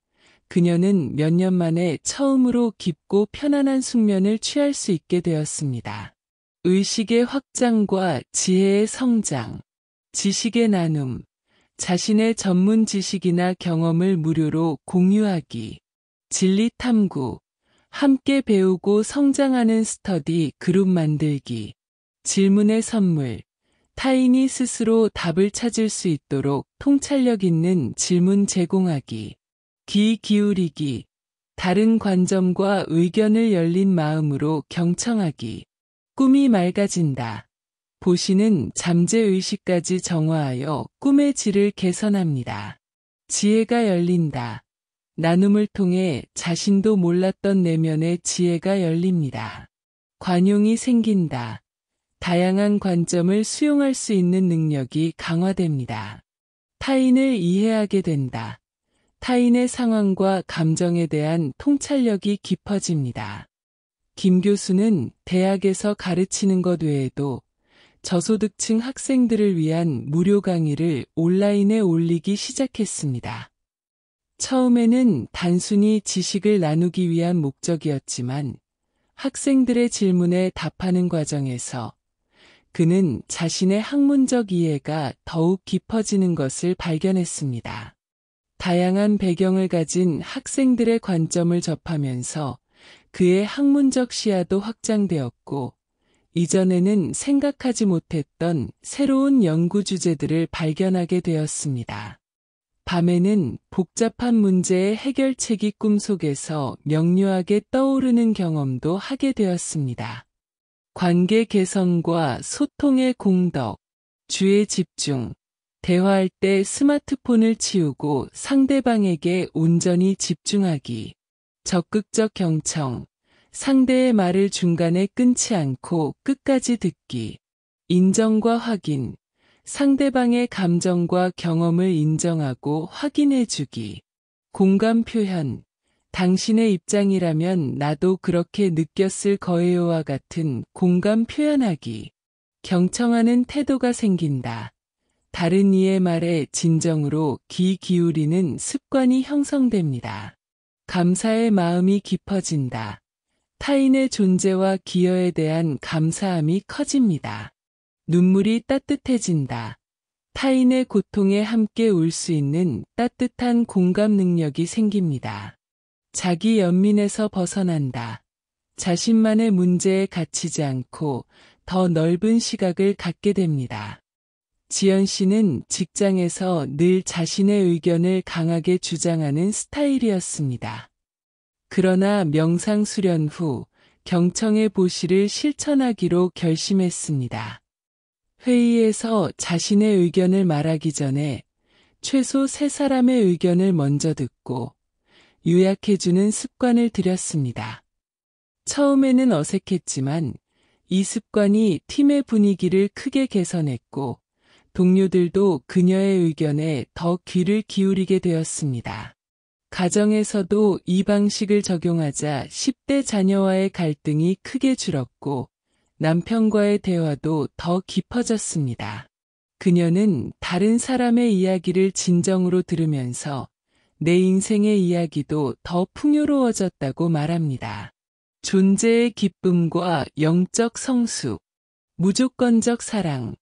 그녀는 몇 년 만에 처음으로 깊고 편안한 숙면을 취할 수 있게 되었습니다. 의식의 확장과 지혜의 성장, 지식의 나눔, 자신의 전문 지식이나 경험을 무료로 공유하기. 진리 탐구. 함께 배우고 성장하는 스터디 그룹 만들기. 질문의 선물. 타인이 스스로 답을 찾을 수 있도록 통찰력 있는 질문 제공하기. 귀 기울이기. 다른 관점과 의견을 열린 마음으로 경청하기. 꿈이 맑아진다. 보시는 잠재의식까지 정화하여 꿈의 질을 개선합니다. 지혜가 열린다. 나눔을 통해 자신도 몰랐던 내면의 지혜가 열립니다. 관용이 생긴다. 다양한 관점을 수용할 수 있는 능력이 강화됩니다. 타인을 이해하게 된다. 타인의 상황과 감정에 대한 통찰력이 깊어집니다. 김 교수는 대학에서 가르치는 것 외에도 저소득층 학생들을 위한 무료 강의를 온라인에 올리기 시작했습니다. 처음에는 단순히 지식을 나누기 위한 목적이었지만 학생들의 질문에 답하는 과정에서 그는 자신의 학문적 이해가 더욱 깊어지는 것을 발견했습니다. 다양한 배경을 가진 학생들의 관점을 접하면서 그의 학문적 시야도 확장되었고, 이전에는 생각하지 못했던 새로운 연구 주제들을 발견하게 되었습니다. 밤에는 복잡한 문제의 해결책이 꿈속에서 명료하게 떠오르는 경험도 하게 되었습니다. 관계 개선과 소통의 공덕, 주의 집중, 대화할 때 스마트폰을 치우고 상대방에게 온전히 집중하기, 적극적 경청, 상대의 말을 중간에 끊지 않고 끝까지 듣기, 인정과 확인, 상대방의 감정과 경험을 인정하고 확인해주기, 공감 표현, 당신의 입장이라면 나도 그렇게 느꼈을 거예요와 같은 공감 표현하기, 경청하는 태도가 생긴다. 다른 이의 말에 진정으로 귀 기울이는 습관이 형성됩니다. 감사의 마음이 깊어진다. 타인의 존재와 기여에 대한 감사함이 커집니다. 눈물이 따뜻해진다. 타인의 고통에 함께 울 수 있는 따뜻한 공감 능력이 생깁니다. 자기 연민에서 벗어난다. 자신만의 문제에 갇히지 않고 더 넓은 시각을 갖게 됩니다. 지연 씨는 직장에서 늘 자신의 의견을 강하게 주장하는 스타일이었습니다. 그러나 명상 수련 후 경청의 보시를 실천하기로 결심했습니다. 회의에서 자신의 의견을 말하기 전에 최소 3사람의 의견을 먼저 듣고 요약해주는 습관을 들였습니다. 처음에는 어색했지만 이 습관이 팀의 분위기를 크게 개선했고 동료들도 그녀의 의견에 더 귀를 기울이게 되었습니다. 가정에서도 이 방식을 적용하자 10대 자녀와의 갈등이 크게 줄었고 남편과의 대화도 더 깊어졌습니다. 그녀는 다른 사람의 이야기를 진정으로 들으면서 내 인생의 이야기도 더 풍요로워졌다고 말합니다. 존재의 기쁨과 영적 성숙, 무조건적 사랑,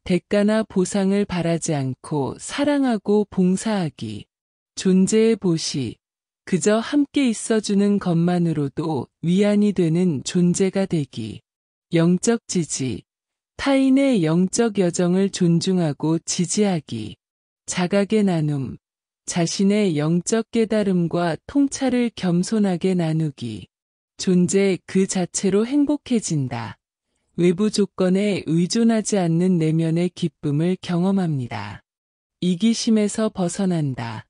대가나 보상을 바라지 않고 사랑하고 봉사하기, 존재의 보시, 그저 함께 있어주는 것만으로도 위안이 되는 존재가 되기, 영적 지지, 타인의 영적 여정을 존중하고 지지하기, 자각의 나눔, 자신의 영적 깨달음과 통찰을 겸손하게 나누기, 존재 그 자체로 행복해진다. 외부 조건에 의존하지 않는 내면의 기쁨을 경험합니다. 이기심에서 벗어난다.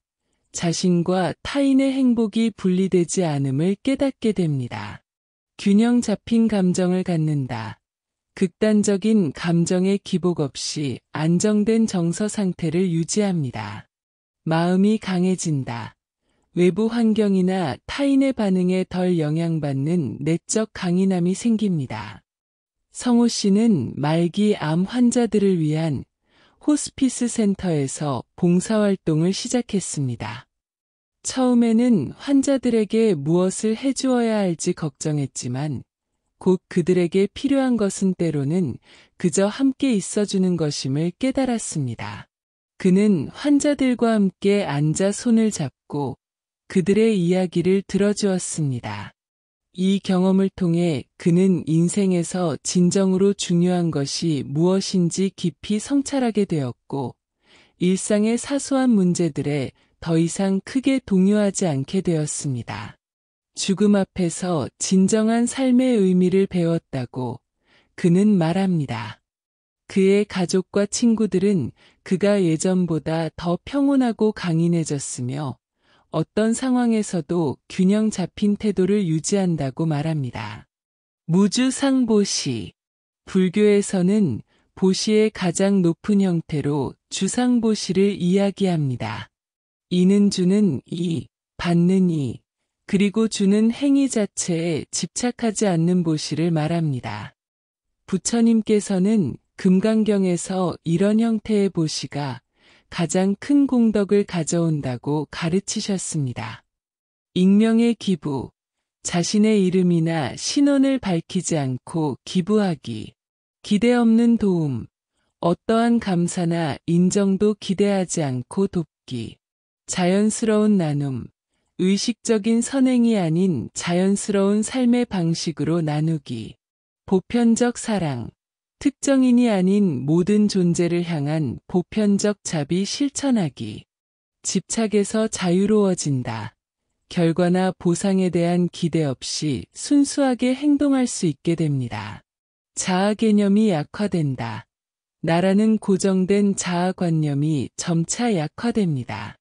자신과 타인의 행복이 분리되지 않음을 깨닫게 됩니다. 균형 잡힌 감정을 갖는다. 극단적인 감정의 기복 없이 안정된 정서 상태를 유지합니다. 마음이 강해진다. 외부 환경이나 타인의 반응에 덜 영향받는 내적 강인함이 생깁니다. 성호 씨는 말기 암 환자들을 위한 호스피스 센터에서 봉사활동을 시작했습니다. 처음에는 환자들에게 무엇을 해주어야 할지 걱정했지만 곧 그들에게 필요한 것은 때로는 그저 함께 있어주는 것임을 깨달았습니다. 그는 환자들과 함께 앉아 손을 잡고 그들의 이야기를 들어주었습니다. 이 경험을 통해 그는 인생에서 진정으로 중요한 것이 무엇인지 깊이 성찰하게 되었고, 일상의 사소한 문제들에 더 이상 크게 동요하지 않게 되었습니다. 죽음 앞에서 진정한 삶의 의미를 배웠다고 그는 말합니다. 그의 가족과 친구들은 그가 예전보다 더 평온하고 강인해졌으며 어떤 상황에서도 균형 잡힌 태도를 유지한다고 말합니다. 무주상보시. 불교에서는 보시의 가장 높은 형태로 주상보시를 이야기합니다. 이는 주는 이, 받는 이, 그리고 주는 행위 자체에 집착하지 않는 보시를 말합니다. 부처님께서는 금강경에서 이런 형태의 보시가 가장 큰 공덕을 가져온다고 가르치셨습니다. 익명의 기부, 자신의 이름이나 신원을 밝히지 않고 기부하기, 기대 없는 도움, 어떠한 감사나 인정도 기대하지 않고 돕기, 자연스러운 나눔, 의식적인 선행이 아닌 자연스러운 삶의 방식으로 나누기, 보편적 사랑, 특정인이 아닌 모든 존재를 향한 보편적 자비 실천하기. 집착에서 자유로워진다. 결과나 보상에 대한 기대 없이 순수하게 행동할 수 있게 됩니다. 자아 개념이 약화된다. 나라는 고정된 자아관념이 점차 약화됩니다.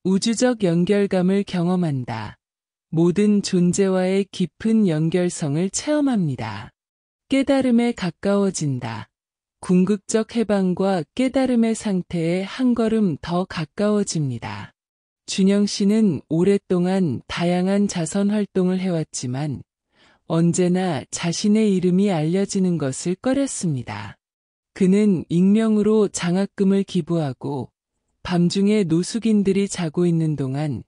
우주적 연결감을 경험한다. 모든 존재와의 깊은 연결성을 체험합니다. 깨달음에 가까워진다. 궁극적 해방과 깨달음의 상태에 한 걸음 더 가까워집니다. 준영 씨는 오랫동안 다양한 자선 활동을 해왔지만 언제나 자신의 이름이 알려지는 것을 꺼렸습니다. 그는 익명으로 장학금을 기부하고 밤중에 노숙인들이 자고 있는 동안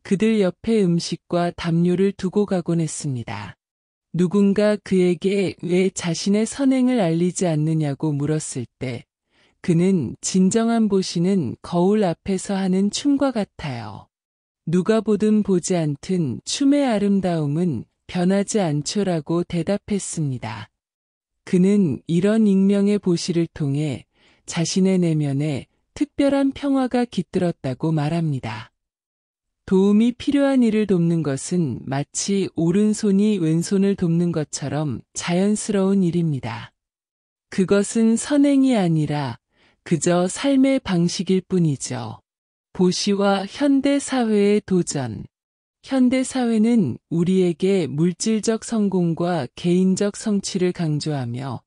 그들 옆에 음식과 담요를 두고 가곤 했습니다. 누군가 그에게 왜 자신의 선행을 알리지 않느냐고 물었을 때 그는 진정한 보시는 거울 앞에서 하는 춤과 같아요. 누가 보든 보지 않든 춤의 아름다움은 변하지 않죠라고 대답했습니다. 그는 이런 익명의 보시를 통해 자신의 내면에 특별한 평화가 깃들었다고 말합니다. 도움이 필요한 이를 돕는 것은 마치 오른손이 왼손을 돕는 것처럼 자연스러운 일입니다. 그것은 선행이 아니라 그저 삶의 방식일 뿐이죠. 보시와 현대사회의 도전. 현대사회는 우리에게 물질적 성공과 개인적 성취를 강조하며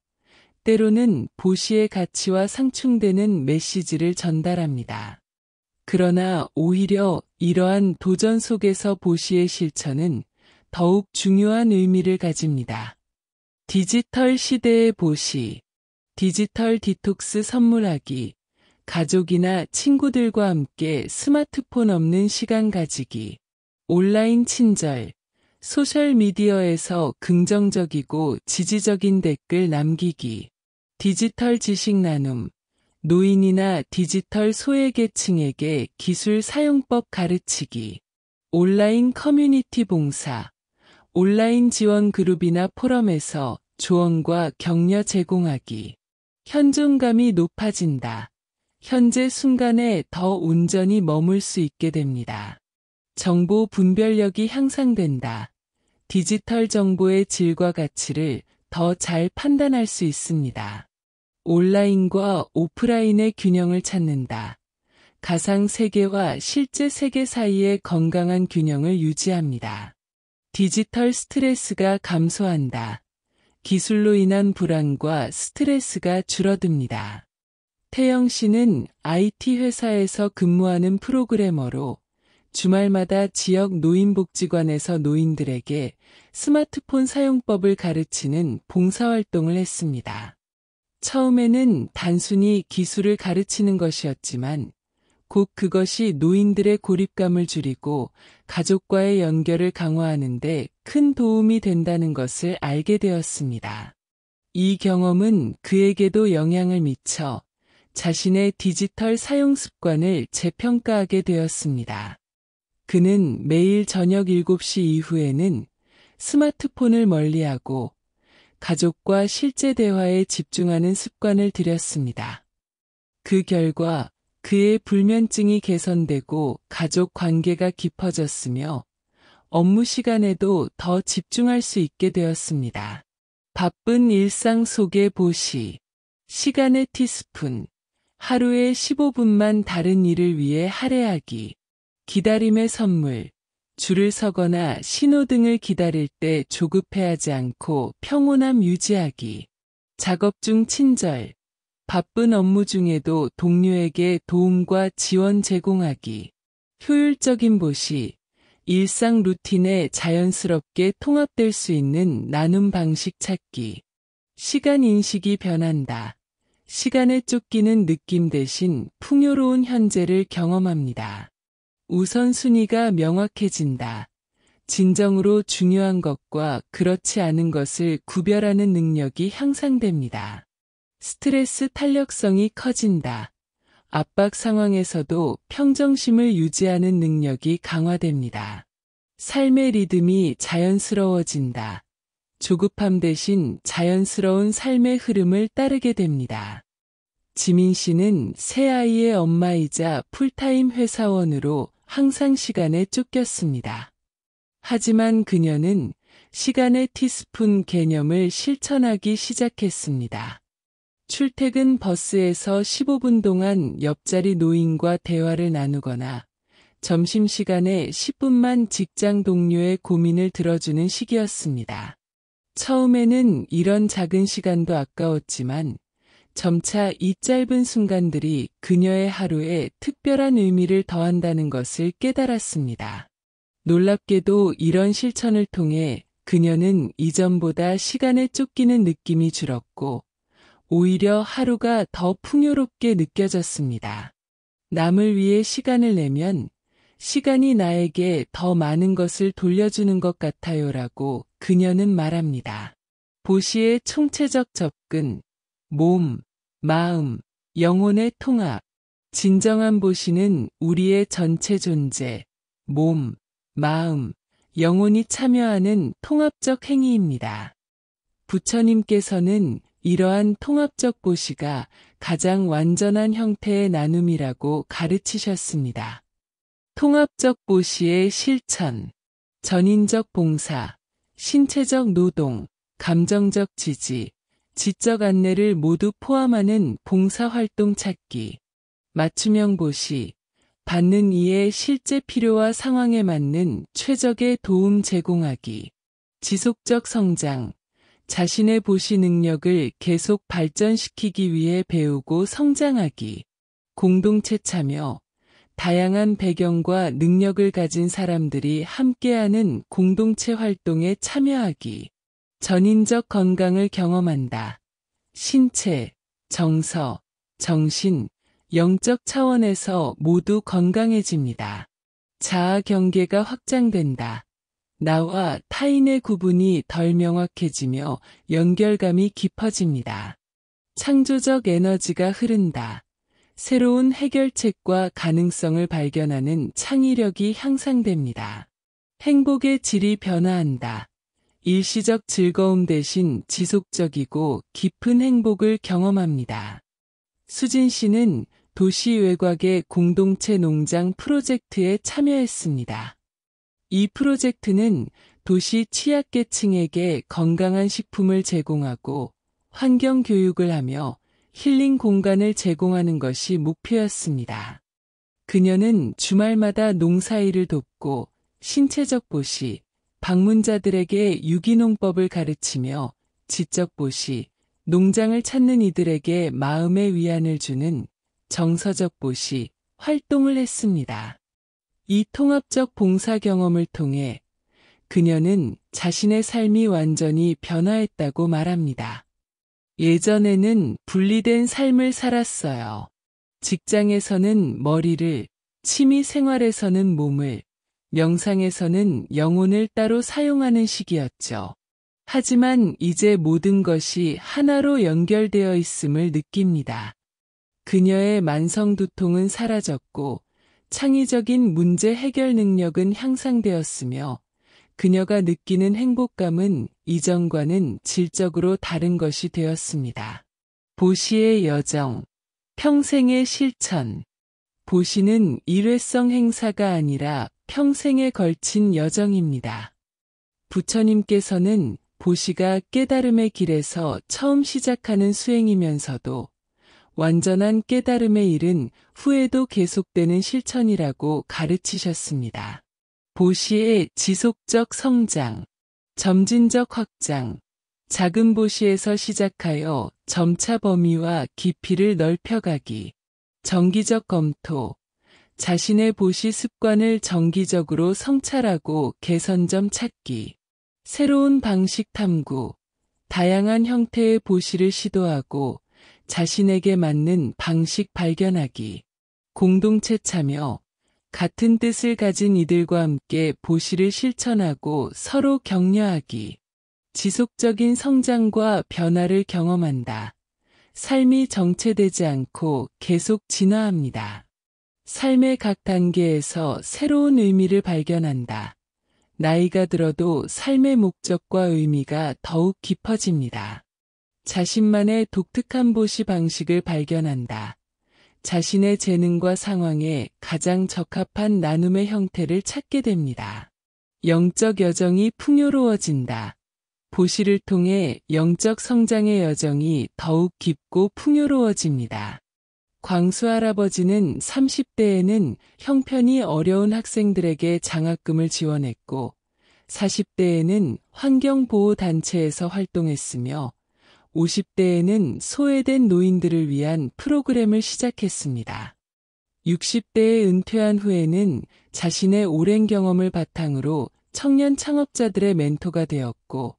때로는 보시의 가치와 상충되는 메시지를 전달합니다. 그러나 오히려 이러한 도전 속에서 보시의 실천은 더욱 중요한 의미를 가집니다. 디지털 시대의 보시, 디지털 디톡스 선물하기, 가족이나 친구들과 함께 스마트폰 없는 시간 가지기, 온라인 친절, 소셜미디어에서 긍정적이고 지지적인 댓글 남기기, 디지털 지식 나눔, 노인이나 디지털 소외계층에게 기술 사용법 가르치기, 온라인 커뮤니티 봉사, 온라인 지원 그룹이나 포럼에서 조언과 격려 제공하기, 현존감이 높아진다. 현재 순간에 더 온전히 머물 수 있게 됩니다. 정보 분별력이 향상된다. 디지털 정보의 질과 가치를 더 잘 판단할 수 있습니다. 온라인과 오프라인의 균형을 찾는다. 가상 세계와 실제 세계 사이의 건강한 균형을 유지합니다. 디지털 스트레스가 감소한다. 기술로 인한 불안과 스트레스가 줄어듭니다. 태영 씨는 IT 회사에서 근무하는 프로그래머로 주말마다 지역 노인복지관에서 노인들에게 스마트폰 사용법을 가르치는 봉사활동을 했습니다. 처음에는 단순히 기술을 가르치는 것이었지만 곧 그것이 노인들의 고립감을 줄이고 가족과의 연결을 강화하는 데 큰 도움이 된다는 것을 알게 되었습니다. 이 경험은 그에게도 영향을 미쳐 자신의 디지털 사용 습관을 재평가하게 되었습니다. 그는 매일 저녁 7시 이후에는 스마트폰을 멀리하고 가족과 실제 대화에 집중하는 습관을 들였습니다. 그 결과 그의 불면증이 개선되고 가족 관계가 깊어졌으며 업무 시간에도 더 집중할 수 있게 되었습니다. 바쁜 일상 속의 보시, 시간의 티스푼, 하루에 15분만 다른 일을 위해 할애하기, 기다림의 선물, 줄을 서거나 신호등을 기다릴 때 조급해하지 않고 평온함 유지하기, 작업 중 친절, 바쁜 업무 중에도 동료에게 도움과 지원 제공하기, 효율적인 보시, 일상 루틴에 자연스럽게 통합될 수 있는 나눔 방식 찾기, 시간 인식이 변한다. 시간에 쫓기는 느낌 대신 풍요로운 현재를 경험합니다. 우선순위가 명확해진다. 진정으로 중요한 것과 그렇지 않은 것을 구별하는 능력이 향상됩니다. 스트레스 탄력성이 커진다. 압박 상황에서도 평정심을 유지하는 능력이 강화됩니다. 삶의 리듬이 자연스러워진다. 조급함 대신 자연스러운 삶의 흐름을 따르게 됩니다. 지민 씨는 새 아이의 엄마이자 풀타임 회사원으로 항상 시간에 쫓겼습니다. 하지만 그녀는 시간의 티스푼 개념을 실천하기 시작했습니다. 출퇴근 버스에서 15분 동안 옆자리 노인과 대화를 나누거나 점심시간에 10분만 직장 동료의 고민을 들어주는 시기였습니다. 처음에는 이런 작은 시간도 아까웠지만 점차 이 짧은 순간들이 그녀의 하루에 특별한 의미를 더한다는 것을 깨달았습니다. 놀랍게도 이런 실천을 통해 그녀는 이전보다 시간에 쫓기는 느낌이 줄었고 오히려 하루가 더 풍요롭게 느껴졌습니다. 남을 위해 시간을 내면 시간이 나에게 더 많은 것을 돌려주는 것 같아요라고 그녀는 말합니다. 보시의 총체적 접근, 몸, 마음, 영혼의 통합. 진정한 보시는 우리의 전체 존재, 몸, 마음, 영혼이 참여하는 통합적 행위입니다. 부처님께서는 이러한 통합적 보시가 가장 완전한 형태의 나눔이라고 가르치셨습니다. 통합적 보시의 실천, 전인적 봉사, 신체적 노동, 감정적 지지, 지적 안내를 모두 포함하는 봉사활동 찾기, 맞춤형 보시, 받는 이의 실제 필요와 상황에 맞는 최적의 도움 제공하기, 지속적 성장, 자신의 보시 능력을 계속 발전시키기 위해 배우고 성장하기, 공동체 참여, 다양한 배경과 능력을 가진 사람들이 함께하는 공동체 활동에 참여하기, 전인적 건강을 경험한다. 신체, 정서, 정신, 영적 차원에서 모두 건강해집니다. 자아 경계가 확장된다. 나와 타인의 구분이 덜 명확해지며 연결감이 깊어집니다. 창조적 에너지가 흐른다. 새로운 해결책과 가능성을 발견하는 창의력이 향상됩니다. 행복의 질이 변화한다. 일시적 즐거움 대신 지속적이고 깊은 행복을 경험합니다. 수진 씨는 도시 외곽의 공동체 농장 프로젝트에 참여했습니다. 이 프로젝트는 도시 취약계층에게 건강한 식품을 제공하고 환경 교육을 하며 힐링 공간을 제공하는 것이 목표였습니다. 그녀는 주말마다 농사일을 돕고 신체적 보시, 방문자들에게 유기농법을 가르치며 지적 보시, 농장을 찾는 이들에게 마음의 위안을 주는 정서적 보시, 활동을 했습니다. 이 통합적 봉사 경험을 통해 그녀는 자신의 삶이 완전히 변화했다고 말합니다. 예전에는 분리된 삶을 살았어요. 직장에서는 머리를, 취미 생활에서는 몸을, 명상에서는 영혼을 따로 사용하는 시기였죠. 하지만 이제 모든 것이 하나로 연결되어 있음을 느낍니다. 그녀의 만성두통은 사라졌고 창의적인 문제 해결 능력은 향상되었으며 그녀가 느끼는 행복감은 이전과는 질적으로 다른 것이 되었습니다. 보시의 여정, 평생의 실천. 보시는 일회성 행사가 아니라 평생에 걸친 여정입니다. 부처님께서는 보시가 깨달음의 길에서 처음 시작하는 수행이면서도 완전한 깨달음에 이른 후에도 계속되는 실천이라고 가르치셨습니다. 보시의 지속적 성장, 점진적 확장, 작은 보시에서 시작하여 점차 범위와 깊이를 넓혀가기, 정기적 검토, 자신의 보시 습관을 정기적으로 성찰하고 개선점 찾기, 새로운 방식 탐구, 다양한 형태의 보시를 시도하고 자신에게 맞는 방식 발견하기, 공동체 참여, 같은 뜻을 가진 이들과 함께 보시를 실천하고 서로 격려하기, 지속적인 성장과 변화를 경험한다. 삶이 정체되지 않고 계속 진화합니다. 삶의 각 단계에서 새로운 의미를 발견한다. 나이가 들어도 삶의 목적과 의미가 더욱 깊어집니다. 자신만의 독특한 보시 방식을 발견한다. 자신의 재능과 상황에 가장 적합한 나눔의 형태를 찾게 됩니다. 영적 여정이 풍요로워진다. 보시를 통해 영적 성장의 여정이 더욱 깊고 풍요로워집니다. 광수 할아버지는 30대에는 형편이 어려운 학생들에게 장학금을 지원했고 40대에는 환경보호단체에서 활동했으며 50대에는 소외된 노인들을 위한 프로그램을 시작했습니다. 60대에 은퇴한 후에는 자신의 오랜 경험을 바탕으로 청년 창업자들의 멘토가 되었고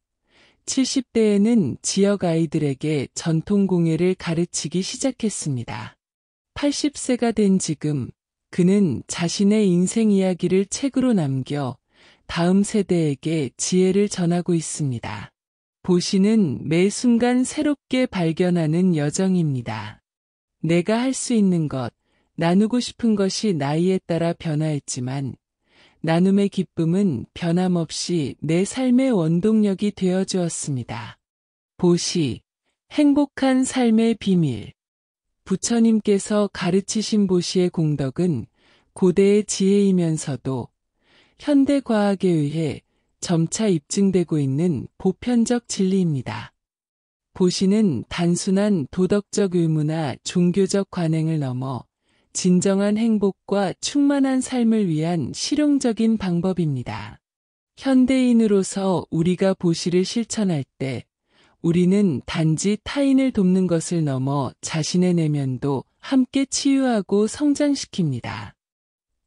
70대에는 지역 아이들에게 전통공예를 가르치기 시작했습니다. 80세가 된 지금 그는 자신의 인생 이야기를 책으로 남겨 다음 세대에게 지혜를 전하고 있습니다. 보시는 매 순간 새롭게 발견하는 여정입니다. 내가 할 수 있는 것, 나누고 싶은 것이 나이에 따라 변화했지만 나눔의 기쁨은 변함없이 내 삶의 원동력이 되어 주었습니다. 보시, 행복한 삶의 비밀. 부처님께서 가르치신 보시의 공덕은 고대의 지혜이면서도 현대 과학에 의해 점차 입증되고 있는 보편적 진리입니다. 보시는 단순한 도덕적 의무나 종교적 관행을 넘어 진정한 행복과 충만한 삶을 위한 실용적인 방법입니다. 현대인으로서 우리가 보시를 실천할 때 우리는 단지 타인을 돕는 것을 넘어 자신의 내면도 함께 치유하고 성장시킵니다.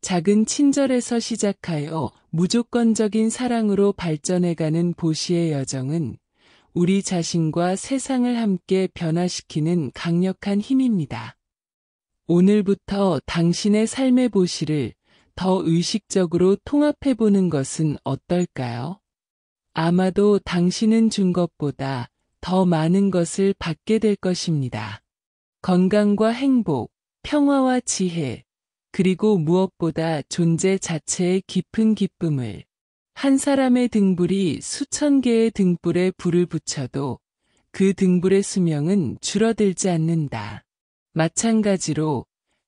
작은 친절에서 시작하여 무조건적인 사랑으로 발전해가는 보시의 여정은 우리 자신과 세상을 함께 변화시키는 강력한 힘입니다. 오늘부터 당신의 삶의 보시를 더 의식적으로 통합해보는 것은 어떨까요? 아마도 당신은 준 것보다 더 많은 것을 받게 될 것입니다. 건강과 행복, 평화와 지혜, 그리고 무엇보다 존재 자체의 깊은 기쁨을. 한 사람의 등불이 수천 개의 등불에 불을 붙여도 그 등불의 수명은 줄어들지 않는다. 마찬가지로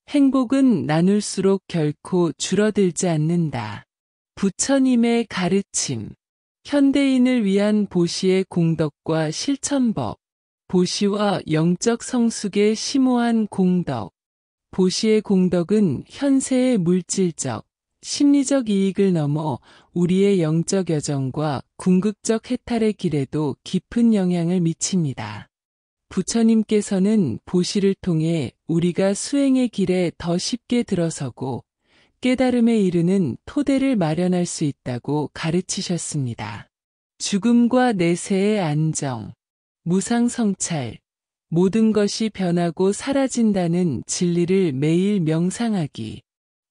행복은 나눌수록 결코 줄어들지 않는다. 부처님의 가르침. 현대인을 위한 보시의 공덕과 실천법. 보시와 영적 성숙의 심오한 공덕. 보시의 공덕은 현세의 물질적, 심리적 이익을 넘어 우리의 영적 여정과 궁극적 해탈의 길에도 깊은 영향을 미칩니다. 부처님께서는 보시를 통해 우리가 수행의 길에 더 쉽게 들어서고 깨달음에 이르는 토대를 마련할 수 있다고 가르치셨습니다. 죽음과 내세의 안정, 무상성찰, 모든 것이 변하고 사라진다는 진리를 매일 명상하기,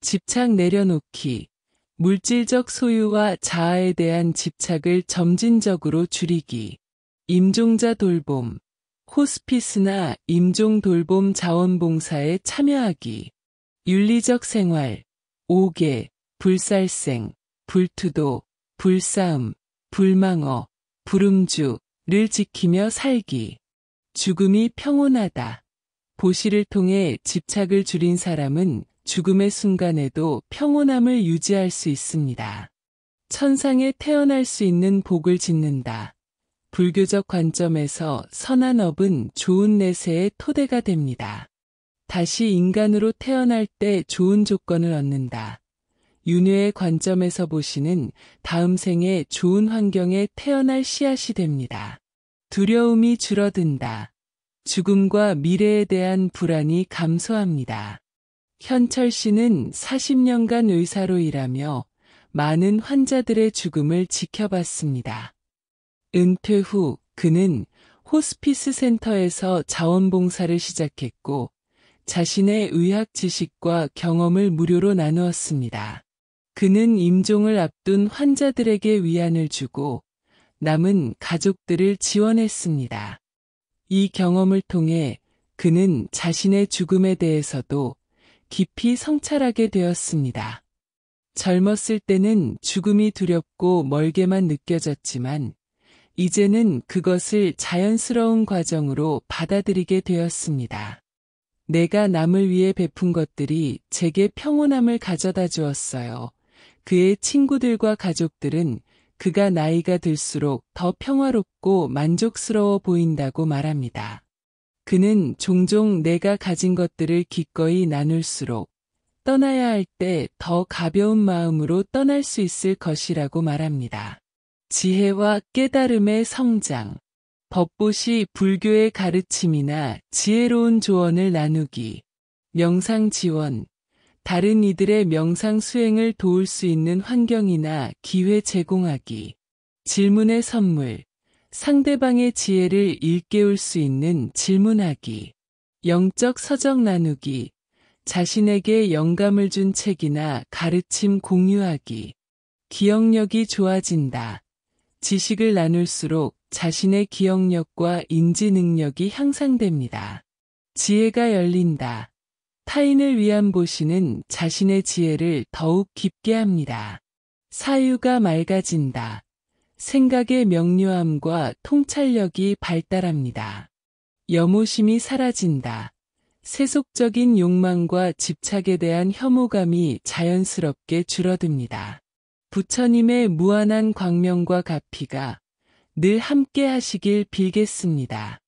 집착 내려놓기, 물질적 소유와 자아에 대한 집착을 점진적으로 줄이기, 임종자 돌봄, 호스피스나 임종 돌봄 자원봉사에 참여하기. 윤리적 생활, 옥외, 불살생, 불투도, 불싸움, 불망어, 불음주를 지키며 살기. 죽음이 평온하다. 보시를 통해 집착을 줄인 사람은 죽음의 순간에도 평온함을 유지할 수 있습니다. 천상에 태어날 수 있는 복을 짓는다. 불교적 관점에서 선한 업은 좋은 내세의 토대가 됩니다. 다시 인간으로 태어날 때 좋은 조건을 얻는다. 윤회의 관점에서 보시는 다음 생에 좋은 환경에 태어날 씨앗이 됩니다. 두려움이 줄어든다. 죽음과 미래에 대한 불안이 감소합니다. 현철 씨는 40년간 의사로 일하며 많은 환자들의 죽음을 지켜봤습니다. 은퇴 후 그는 호스피스 센터에서 자원봉사를 시작했고 자신의 의학 지식과 경험을 무료로 나누었습니다. 그는 임종을 앞둔 환자들에게 위안을 주고 남은 가족들을 지원했습니다. 이 경험을 통해 그는 자신의 죽음에 대해서도 깊이 성찰하게 되었습니다. 젊었을 때는 죽음이 두렵고 멀게만 느껴졌지만 이제는 그것을 자연스러운 과정으로 받아들이게 되었습니다. 내가 남을 위해 베푼 것들이 제게 평온함을 가져다 주었어요. 그의 친구들과 가족들은 그가 나이가 들수록 더 평화롭고 만족스러워 보인다고 말합니다. 그는 종종 내가 가진 것들을 기꺼이 나눌수록 떠나야 할 때 더 가벼운 마음으로 떠날 수 있을 것이라고 말합니다. 지혜와 깨달음의 성장. 법보시 불교의 가르침이나 지혜로운 조언을 나누기. 명상 지원. 다른 이들의 명상 수행을 도울 수 있는 환경이나 기회 제공하기. 질문의 선물. 상대방의 지혜를 일깨울 수 있는 질문하기. 영적 서적 나누기. 자신에게 영감을 준 책이나 가르침 공유하기. 기억력이 좋아진다. 지식을 나눌수록 자신의 기억력과 인지 능력이 향상됩니다. 지혜가 열린다. 타인을 위한 보시는 자신의 지혜를 더욱 깊게 합니다. 사유가 맑아진다. 생각의 명료함과 통찰력이 발달합니다. 염오심이 사라진다. 세속적인 욕망과 집착에 대한 혐오감이 자연스럽게 줄어듭니다. 부처님의 무한한 광명과 가피가 늘 함께 하시길 빌겠습니다.